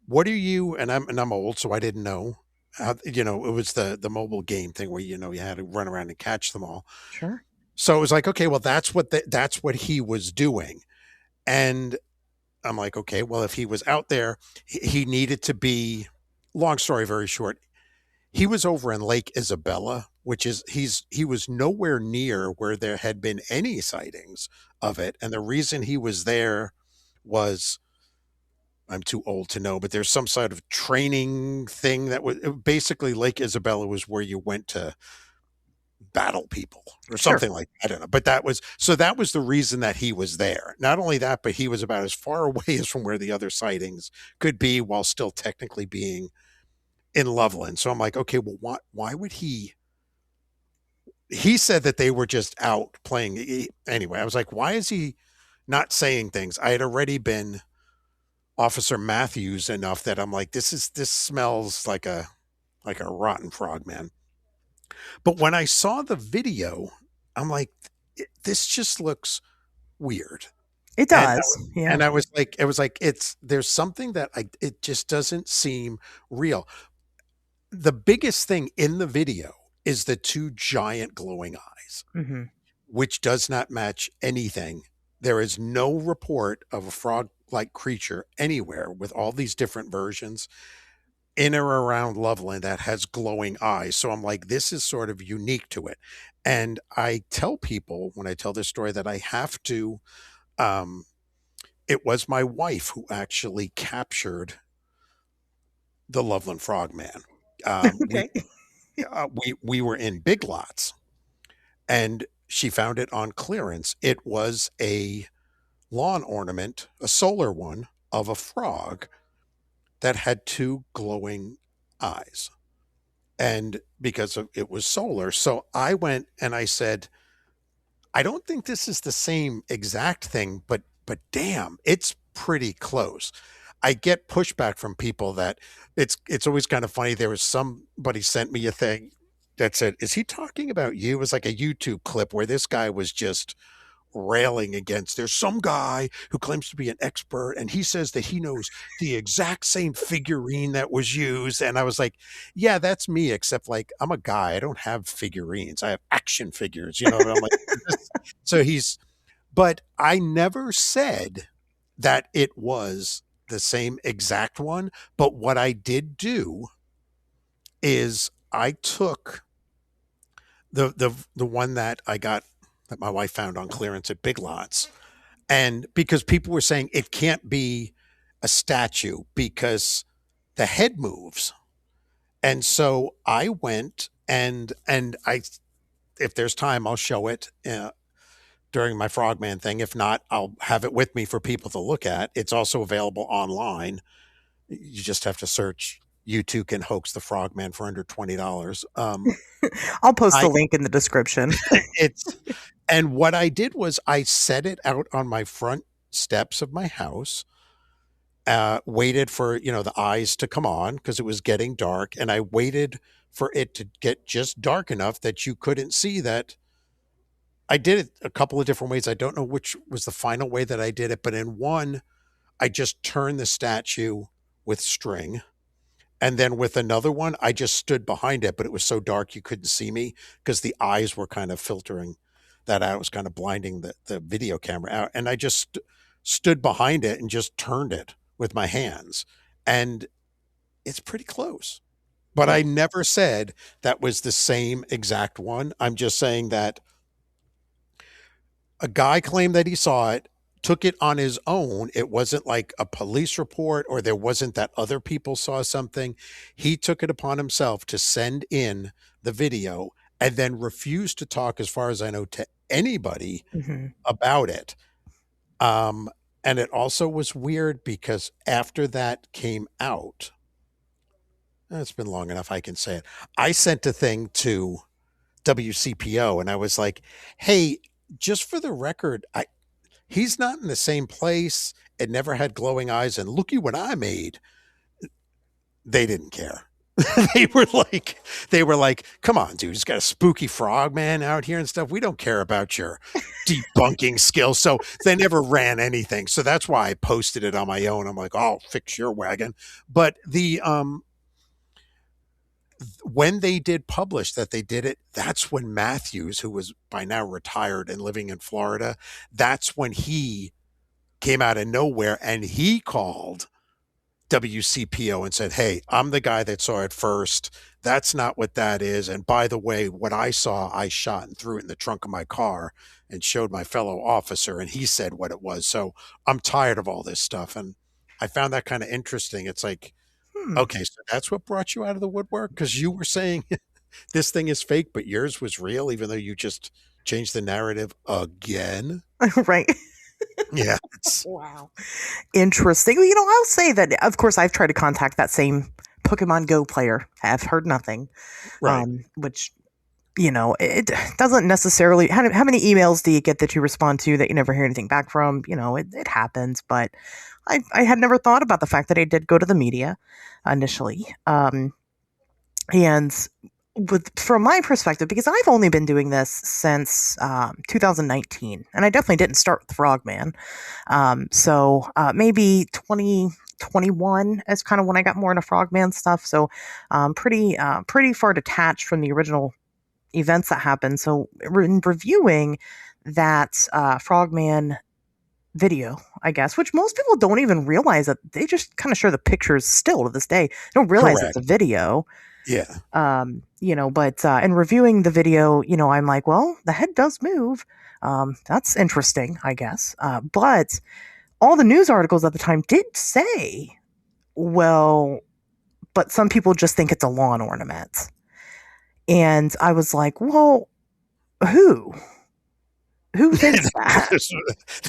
what are you? And I'm old, so I didn't know. It was the mobile game thing where you had to run around and catch them all. Sure. So it was like, okay, well, that's what he was doing, and I'm like, okay, well, if he was out there, he needed to be. Long story very short, he was over in Lake Isabella, which is he was nowhere near where there had been any sightings of it, and the reason he was there was. I'm too old to know, but there's some sort of training thing that was basically Lake Isabella was where you went to battle people or Sure. something like, I don't know. But that was the reason that he was there. Not only that, but he was about as far away as from where the other sightings could be while still technically being in Loveland. So I'm like, okay, well, why would he said that they were just out playing. Anyway, I was like, why is he not saying things? I had already been Officer Matthews enough that I'm like, this smells like a rotten frog, man. But when I saw the video, I'm like, this just looks weird. It And does. Yeah. and I was like, there's something that it just doesn't seem real. The biggest thing in the video is the two giant glowing eyes, Hmm. which does not match anything. There is no report of a frog-like creature anywhere with all these different versions in or around Loveland that has glowing eyes. So I'm like, this is sort of unique to it. And I tell people when I tell this story that I have to, um, it was my wife who actually captured the Loveland Frogman. Um, we, Okay. we were in Big Lots and she found it on clearance. It was a lawn ornament, a solar one of a frog that had two glowing eyes. And because it was solar, so I went and I said, I don't think this is the same exact thing, but damn, it's pretty close. I get pushback from people that it's always kind of funny. There was somebody sent me a thing that said, "Is he talking about you?" It was like a YouTube clip where this guy was just railing against, there's some guy who claims to be an expert and he says that he knows the exact same figurine that was used. And I was like, yeah, that's me, except like I'm a guy, I don't have figurines, I have action figures, you know. And I'm like, so but I never said that it was the same exact one. But what I did do is I took the one that I got, that my wife found on clearance at Big Lots. And because people were saying it can't be a statue because the head moves. And so I went and I, if there's time, I'll show it during my Frogman thing. If not, I'll have it with me for people to look at. It's also available online. You just have to search "You Too Can Hoax the Frogman" for under $20. I'll post I the link in the description. it's And what I did was I set it out on my front steps of my house, waited for, the eyes to come on because it was getting dark. And I waited for it to get just dark enough that you couldn't see that. I did it a couple of different ways. I don't know which was the final way that I did it, but in one, I just turned the statue with string. And then with another one, I just stood behind it, but it was so dark you couldn't see me because the eyes were kind of filtering that out. It was kind of blinding the video camera out. And I just stood behind it and just turned it with my hands. And it's pretty close. But I never said that was the same exact one. I'm just saying that a guy claimed that he saw it, took it on his own. It wasn't like a police report or there wasn't that other people saw something. He took it upon himself to send in the video and then refused to talk, as far as I know, to anybody Hmm. about it. And it also was weird because after that came out, it's been long enough, I can say it. I sent a thing to WCPO and I was like, hey, just for the record, he's not in the same place. It never had glowing eyes. And looky what I made. They didn't care. they were like, come on, dude, he's got a spooky frogman out here and stuff. We don't care about your debunking skills. So they never ran anything. So that's why I posted it on my own. I'm like, I'll fix your wagon. But when they did publish that they did it, that's when Matthews, who was by now retired and living in Florida, that's when he came out of nowhere and he called WCPO and said, hey, I'm the guy that saw it first. That's not what that is. And by the way, what I saw, I shot and threw it in the trunk of my car and showed my fellow officer. And he said what it was. So I'm tired of all this stuff. And I found that kind of interesting. It's like, okay, so that's what brought you out of the woodwork? Because you were saying this thing is fake, but yours was real, even though you just changed the narrative again. Right. Yeah. It's, Wow. Interesting. Well, I'll say that, of course, I've tried to contact that same Pokemon Go player. Have heard nothing. right. Which, it doesn't necessarily. How many emails do you get that you respond to that you never hear anything back from? It happens. But I had never thought about the fact that I did go to the media initially. And from my perspective, because I've only been doing this since 2019, and I definitely didn't start with Frogman. So maybe 2021 is kind of when I got more into Frogman stuff. So pretty far detached from the original events that happened. So in reviewing that Frogman video, I guess, which most people don't even realize that they just kind of show the pictures still to this day. They don't realize Correct. it's a video. Yeah. But in reviewing the video, I'm like, well, the head does move. That's interesting, I guess. But all the news articles at the time did say, well, but some people just think it's a lawn ornament. And I was like, well, who? Who thinks that?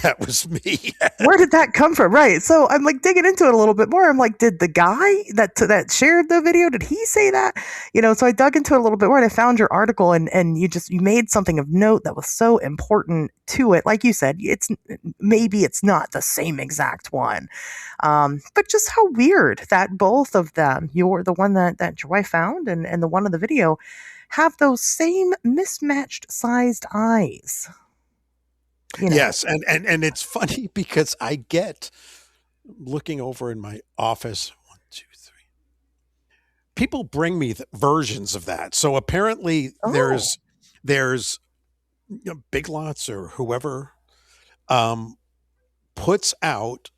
That was me. Where did that come from? Right. So I'm like digging into it a little bit more. I'm like, did the guy that shared the video, did he say that? So I dug into it a little bit more and I found your article and you made something of note that was so important to it. Like you said, maybe it's not the same exact one. But just how weird that both of them, the one that your wife found and the one in the video, have those same mismatched sized eyes. Yes, and it's funny because I get looking over in my office, 1, 2, 3. People bring me versions of that. So apparently there's Big Lots or whoever puts out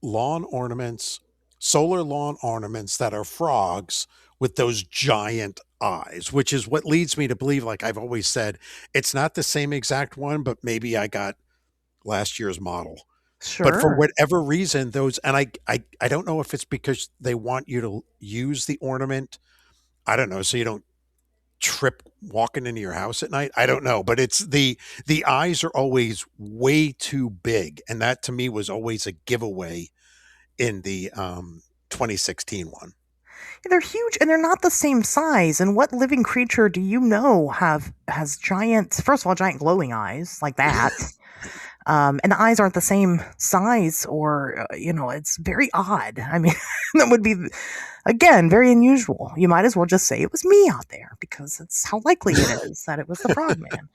lawn ornaments, solar lawn ornaments that are frogs with those giant eyes, which is what leads me to believe, like I've always said, it's not the same exact one, but maybe I got last year's model. Sure. But for whatever reason, those, and I don't know if it's because they want you to use the ornament. I don't know. So you don't trip walking into your house at night. I don't know, but it's the eyes are always way too big. And that to me was always a giveaway in the 2016 one. They're huge and they're not the same size. And what living creature do you know has giant, first of all, giant glowing eyes like that? And the eyes aren't the same size or, it's very odd. I mean, that would be, again, very unusual. You might as well just say it was me out there because it's how likely it is that it was the Frogman.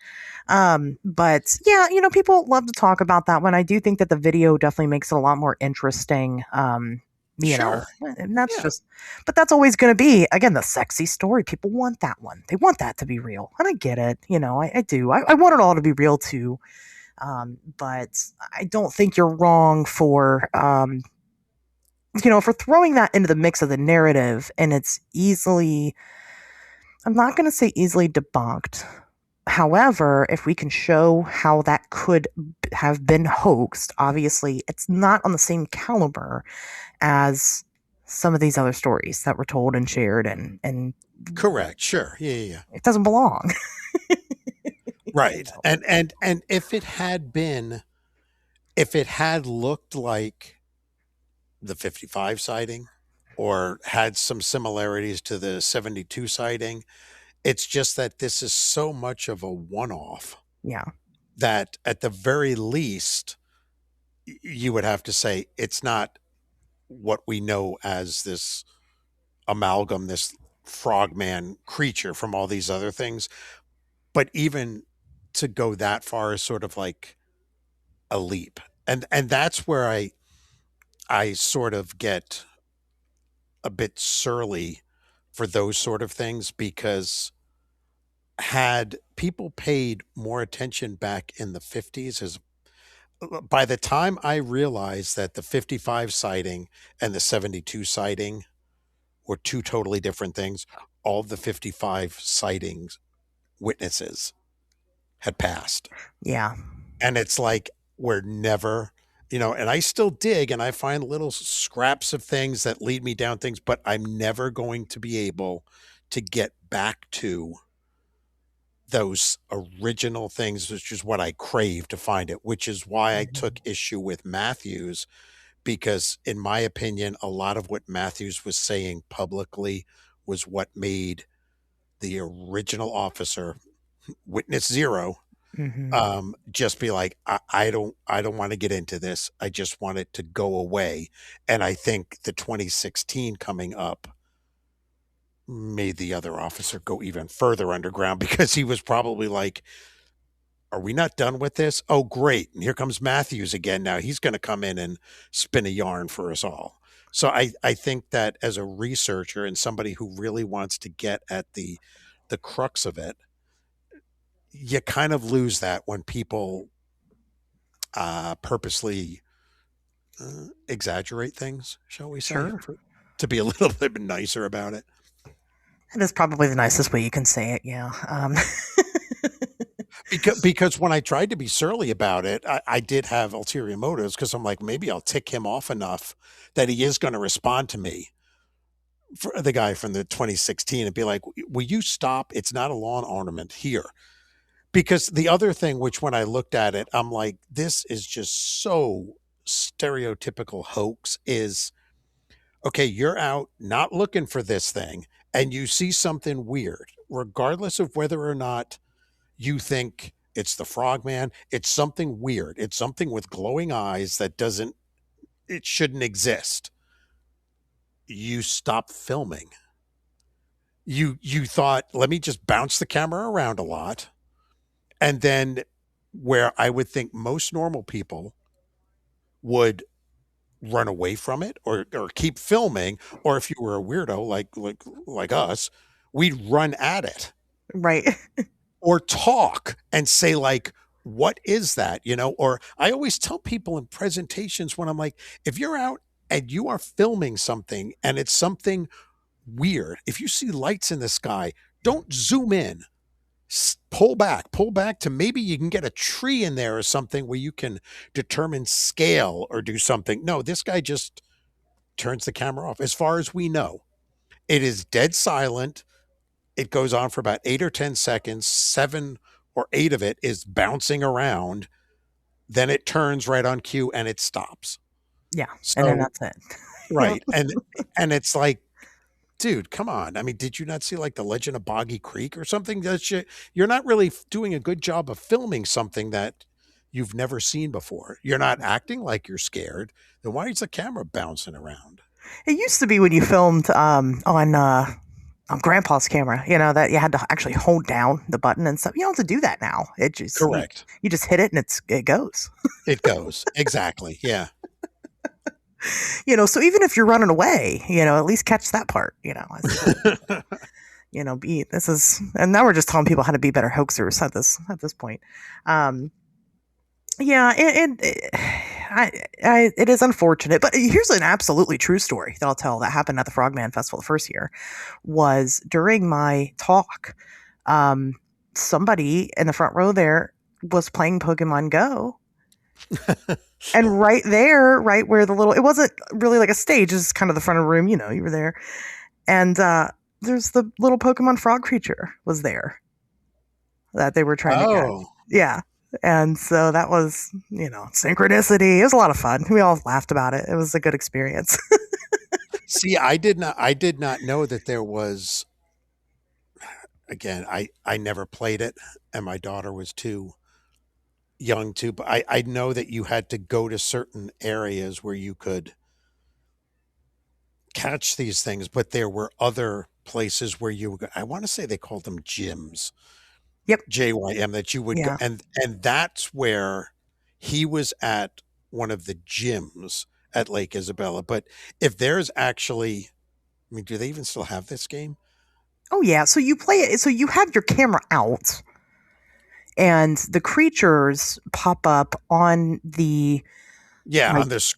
But yeah, people love to talk about that one. I do think that the video definitely makes it a lot more interesting. Sure. And that's but that's always going to be, again, the sexy story. People want that one. They want that to be real. And I get it. I do. I want it all to be real too. But I don't think you're wrong for, for throwing that into the mix of the narrative. And it's I'm not going to say easily debunked. However, if we can show how that could have been hoaxed, obviously it's not on the same caliber as some of these other stories that were told and shared and correct. Sure. Yeah. It doesn't belong. Right. And if it had looked like the 55 sighting or had some similarities to the 72 sighting, it's just that this is so much of a one-off. Yeah. That at the very least, you would have to say it's not what we know as this amalgam, this frogman creature from all these other things. But even to go that far is sort of like a leap. And that's where I sort of get a bit surly for those sort of things, because had people paid more attention back in the 50s, as by the time I realized that the 55 sighting and the 72 sighting were two totally different things, all of the 55 sightings witnesses had passed. Yeah. And it's like, we're never, and I still dig and I find little scraps of things that lead me down things, but I'm never going to be able to get back to those original things, which is what I crave to find it, which is why I took issue with Matthews, because in my opinion, a lot of what Matthews was saying publicly was what made the original officer, Witness Zero, just be like, I don't want to get into this. I just want it to go away. And I think the 2016 coming up made the other officer go even further underground, because he was probably like, are we not done with this? Oh, great. And here comes Matthews again. Now he's going to come in and spin a yarn for us all. So I think that as a researcher and somebody who really wants to get at the crux of it, you kind of lose that when people purposely exaggerate things, shall we say, Sure. to be a little bit nicer about it. That is probably the nicest way you can say it, yeah. Because when I tried to be surly about it, I did have ulterior motives, because I'm like, maybe I'll tick him off enough that he is going to respond to me, for the guy from the 2016, and be like, will you stop? It's not a lawn ornament here. Because the other thing, which when I looked at it, I'm like, this is just so stereotypical hoax, is, okay, you're out not looking for this thing and you see something weird, regardless of whether or not you think it's the Frogman, it's something weird. It's something with glowing eyes that it shouldn't exist. You stop filming. You thought, let me just bounce the camera around a lot. And then where I would think most normal people would run away from it or keep filming, or if you were a weirdo like us, we'd run at it. Right. Or talk and say, like, what is that? Or I always tell people in presentations, when I'm like, if you're out and you are filming something and it's something weird, if you see lights in the sky, don't zoom in. Pull back to, maybe you can get a tree in there or something where you can determine scale or do something. No, this guy just turns the camera off. As far as we know, it is dead silent. It goes on for about 8 or 10 seconds. 7 or 8 of it is bouncing around. Then it turns right on cue and it stops. Yeah. So, and then that's it. Right. And it's like, dude, come on. I mean, did you not see like The Legend of Boggy Creek or something? You're not really doing a good job of filming something that you've never seen before. You're not acting like you're scared. Then why is the camera bouncing around? It used to be when you filmed on Grandpa's camera, that you had to actually hold down the button and stuff. You don't have to do that now. It just correct. You just hit it and it goes. It goes. Exactly. Yeah. So even if you're running away, at least catch that part, and now we're just telling people how to be better hoaxers at this point. It is unfortunate, but here's an absolutely true story that I'll tell that happened at the Frogman Festival the first year. Was during my talk, somebody in the front row there was playing Pokemon Go. And right there, right where it wasn't really like a stage, it's kind of the front of the room, you were there. And there's the little Pokemon frog creature was there that they were trying to catch. Yeah. And so that was, synchronicity. It was a lot of fun. We all laughed about it. It was a good experience. See, I did not know that there was, again, I never played it and my daughter was too young too, but I know that you had to go to certain areas where you could catch these things, but there were other places where you would go. I want to say they called them gyms. Yep. JYM, that you would go, and that's where he was at, one of the gyms at Lake Isabella. But if there's actually, I mean, do they even still have this game? Oh yeah. So you play it. So you have your camera out and the creatures pop up on the, on this.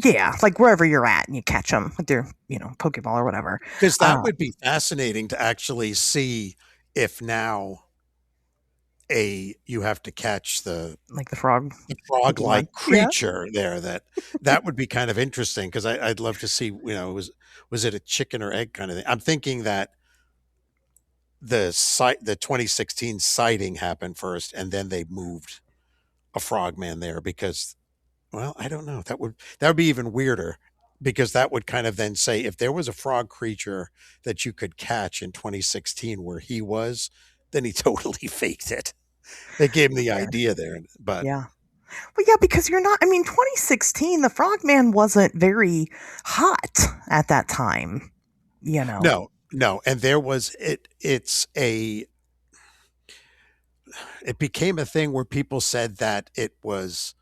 Yeah. Like wherever you're at and you catch them with their, Pokeball or whatever. Because that would be fascinating to actually see if now you have to catch the frog-like creature there. That would be kind of interesting, because I'd love to see, was it a chicken or egg kind of thing? I'm thinking that the 2016 sighting happened first, and then they moved a frogman there because, well, I don't know. That would be even weirder because that would kind of then say if there was a frog creature that you could catch in 2016 where he was, then he totally faked it. They gave him the idea there, but Yeah. Well, yeah, because you're not. I mean, 2016, the Frogman wasn't very hot at that time. no, and there was it. It became a thing where people said that it was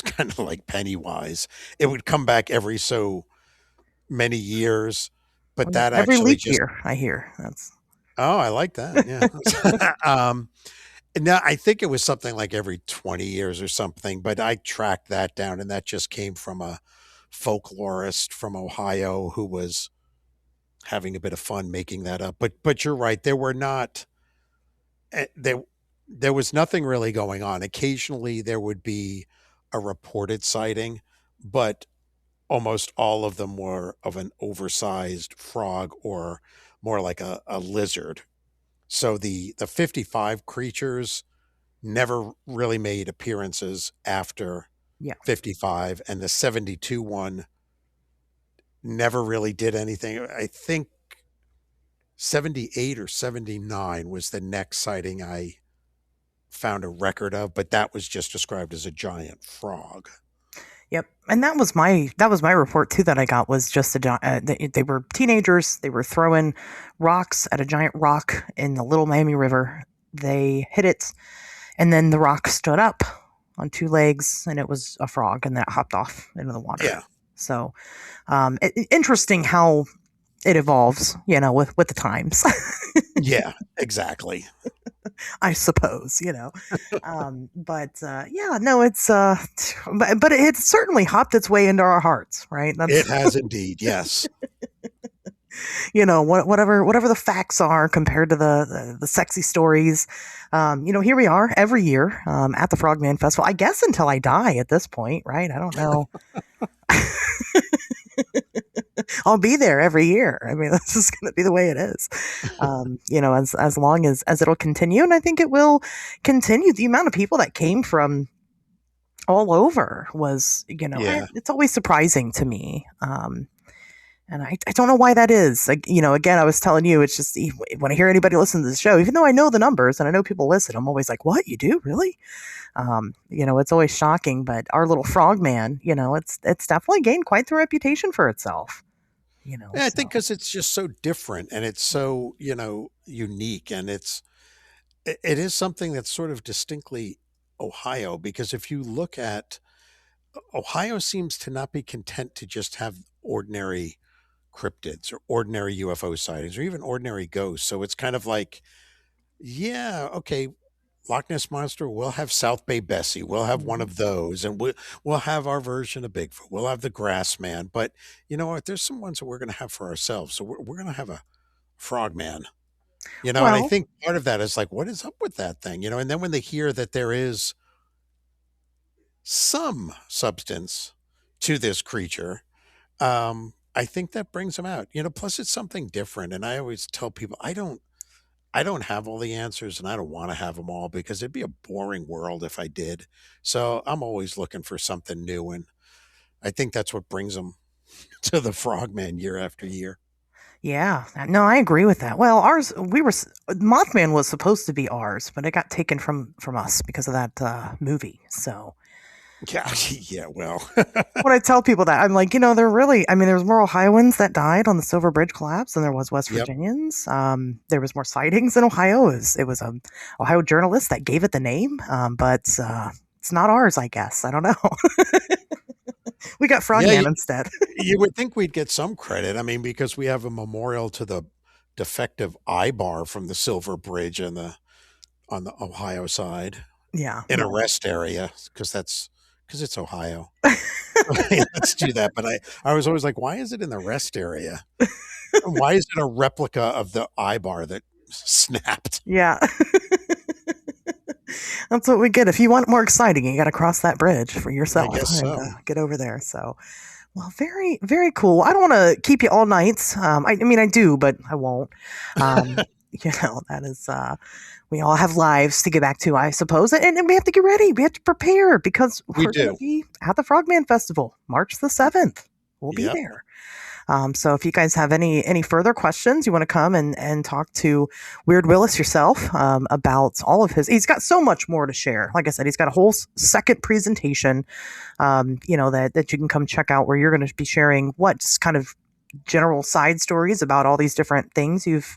kind of like Pennywise. It would come back every so many years, but Well, yeah, that every actually leap just year, I hear. That's oh, I like that. Yeah. No, I think it was something like every 20 years or something, but I tracked that down and that just came from a folklorist from Ohio who was having a bit of fun making that up. But you're right, there were not there was nothing really going on. Occasionally there would be a reported sighting, but almost all of them were of an oversized frog or more like a lizard. So the 55 creatures never really made appearances after yeah. 55, and the 72 one never really did anything. I think 78 or 79 was the next sighting I found a record of, but that was just described as a giant frog. Yep, and that was my report too. That I got was just they were teenagers. They were throwing rocks at a giant rock in the Little Miami River. They hit it, and then the rock stood up on two legs, and it was a frog, and that hopped off into the water. Yeah. So, interesting how it evolves, with the times. Yeah, exactly. I suppose, but yeah, no, it's but it certainly hopped its way into our hearts, right? It has indeed, yes. Whatever the facts are compared to the sexy stories, here we are every year at the Frogman Festival. I guess until I die at this point, right? I don't know. I'll be there every year. I mean, this is going to be the way it is. As long as it'll continue, and I think it will continue. The amount of people that came from all over was, Yeah. it's always surprising to me. And I don't know why that is. Like, again, I was telling you, it's just when I hear anybody listen to the show, even though I know the numbers and I know people listen, I'm always like, what, you do? Really? It's always shocking, but our little frogman, it's definitely gained quite the reputation for itself. Yeah, I think because it's just so different and it's so, unique, and it is something that's sort of distinctly Ohio, because if you look at Ohio seems to not be content to just have ordinary cryptids or ordinary UFO sightings or even ordinary ghosts. So it's kind of like, yeah, okay, Loch Ness Monster, we'll have South Bay Bessie, we'll have one of those, and we'll have our version of Bigfoot, we'll have the Grass Man. But you know what? There's some ones that we're going to have for ourselves. So we're going to have a Frogman, and I Well, think part of that is like, what is up with that thing? And then when they hear that there is some substance to this creature, I think that brings them out. Plus it's something different. And I always tell people I don't have all the answers, and I don't want to have them all because it'd be a boring world if I did. So I'm always looking for something new, and I think that's what brings them to the Frogman year after year. yeah, no, I agree with that. Well, Mothman was supposed to be ours, but it got taken from us because of that movie. So Yeah, yeah. Well, when I tell people that, I'm like, they're really, I mean, there was more Ohioans that died on the Silver Bridge collapse than there was West yep. Virginians. There was more sightings in Ohio. It was a Ohio journalist that gave it the name, but it's not ours, I guess. I don't know. We got Yeah, Frogman instead. you would think we'd get some credit. I mean, because we have a memorial to the defective eye bar from the Silver Bridge on the Ohio side Yeah. in a rest area, because it's Ohio. Let's do that. But I was always like, why is it in the rest area? Why is it a replica of the eye bar that snapped? Yeah. That's what we get. If you want more exciting, you got to cross that bridge for yourself I guess and so. get over there. So, well, very, very cool. I don't want to keep you all night. I mean, I do, but I won't. That is, we all have lives to get back to, I suppose. And we have to get ready. We have to prepare because We we're going to do. be at the Frogman Festival, March the 7th. We'll be Yep. there. So if you guys have any further questions, you want to come and talk to Weird Willis yourself about all of he's got so much more to share. Like I said, he's got a whole second presentation, that you can come check out where you're going to be sharing just kind of general side stories about all these different things you've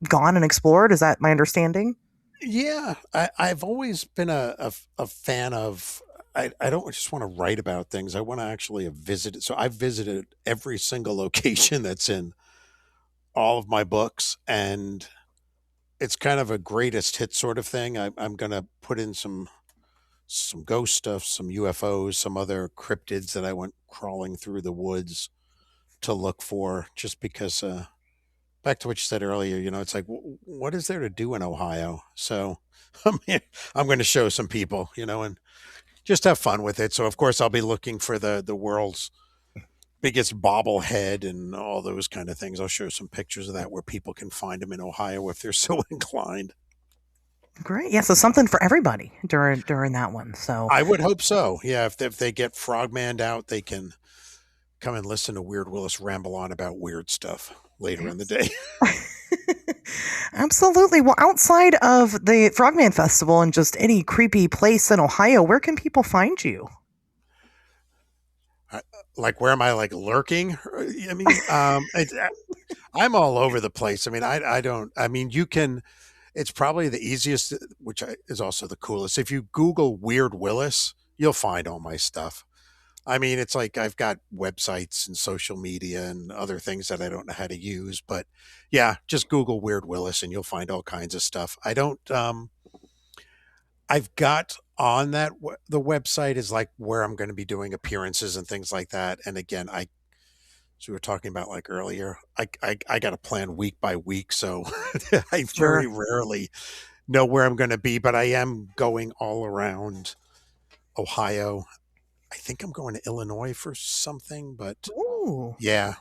gone and explored. Is that my understanding? Yeah, I've always been a fan of. I don't just want to write about things. I want to actually have visited. So I've visited every single location that's in all of my books, and it's kind of a greatest hit sort of thing. I'm going to put in some ghost stuff, some UFOs, some other cryptids that I went crawling through the woods to look for, just because. Back to what you said earlier, it's like, what is there to do in Ohio? So I'm going to show some people, and just have fun with it. So, of course, I'll be looking for the world's biggest bobblehead and all those kind of things. I'll show some pictures of that where people can find them in Ohio if they're so inclined. Great. Yeah. So something for everybody during that one. So I would hope so. Yeah. If they get Frogman out, they can come and listen to Weird Willis ramble on about weird stuff later in the day. Absolutely. Well, outside of the Frogman Festival and just any creepy place in Ohio, where can people find you? Like, where am I, like, lurking? I mean, I'm all over the place. I mean, you can, it's probably the easiest, is also the coolest. If you Google Weird Willis, you'll find all my stuff. I mean, it's like I've got websites and social media and other things that I don't know how to use, but yeah, just Google Weird Willis and you'll find all kinds of stuff. I've got on that, the website is like where I'm going to be doing appearances and things like that. And again, so we were talking about like earlier, I got to plan week by week. So I very rarely know where I'm going to be, but I am going all around Ohio. I think I'm going to Illinois for something, but yeah,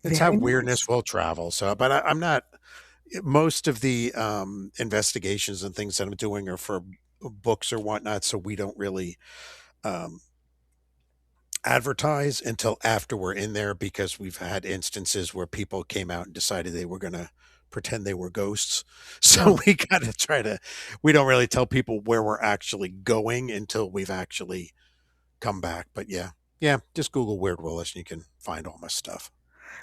it's how weirdness will travel. So, but I'm not, most of the investigations and things that I'm doing are for books or whatnot. So we don't really advertise until after we're in there, because we've had instances where people came out and decided they were going to pretend they were ghosts. So we got to we don't really tell people where we're actually going until we've actually come back. But yeah, just Google Weird Willis and you can find all my stuff.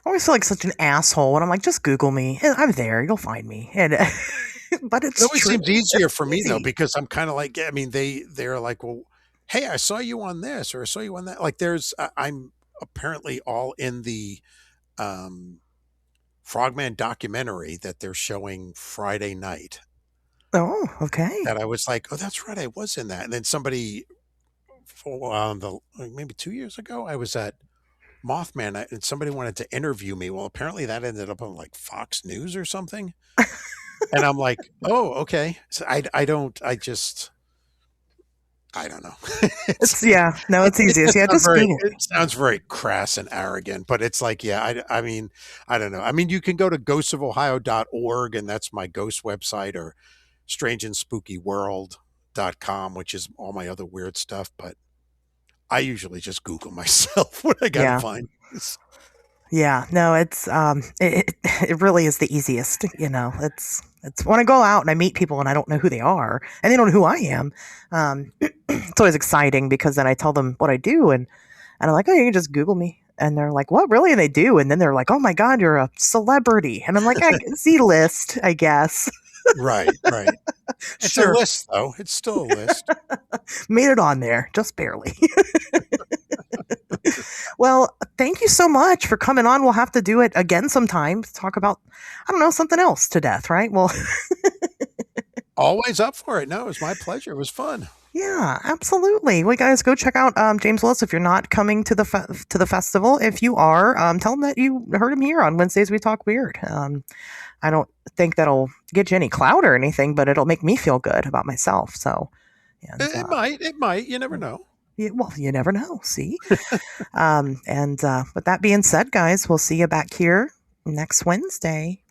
I always feel like such an asshole when I'm like, just Google me. I'm there. You'll find me. And but it always seems easier for me though, because I'm kind of like, I mean, they're like, well, hey, I saw you on this or I saw you on that. Like I'm apparently all in the Frogman documentary that they're showing Friday night. Oh, okay. That I was like, oh, that's right, I was in that. And then somebody, maybe 2 years ago, I was at Mothman and somebody wanted to interview me. Well, apparently that ended up on like Fox News or something. And I'm like, oh, okay. So I don't know. It's easiest. Yeah, just it sounds very crass and arrogant, but it's like, yeah, I mean, I don't know. I mean, you can go to ghostofohio.org and that's my ghost website, or strangeandspookyworld.com, which is all my other weird stuff. But I usually just Google myself when I gotta find this. Yeah, no, it's it really is the easiest. It's when I go out and I meet people and I don't know who they are and they don't know who I am. It's always exciting because then I tell them what I do and I'm like, oh, you can just Google me. And they're like, what, really? And they do. And then they're like, oh my God, you're a celebrity. And I'm like, Z-list, I guess. Right. It's a list, though. It's still a list. Made it on there, just barely. Well, thank you so much for coming on. We'll have to do it again sometime to talk about, I don't know, something else to death, right? Well, always up for it. No, it was my pleasure. It was fun. Yeah, absolutely. Well, guys, go check out James Willis if you're not coming to the festival. If you are, tell them that you heard him here on Wednesdays We Talk Weird. I don't think that'll get you any clout or anything, but it'll make me feel good about myself. So, it might. You never know. Yeah, well, you never know. See, and with that being said, guys, we'll see you back here next Wednesday.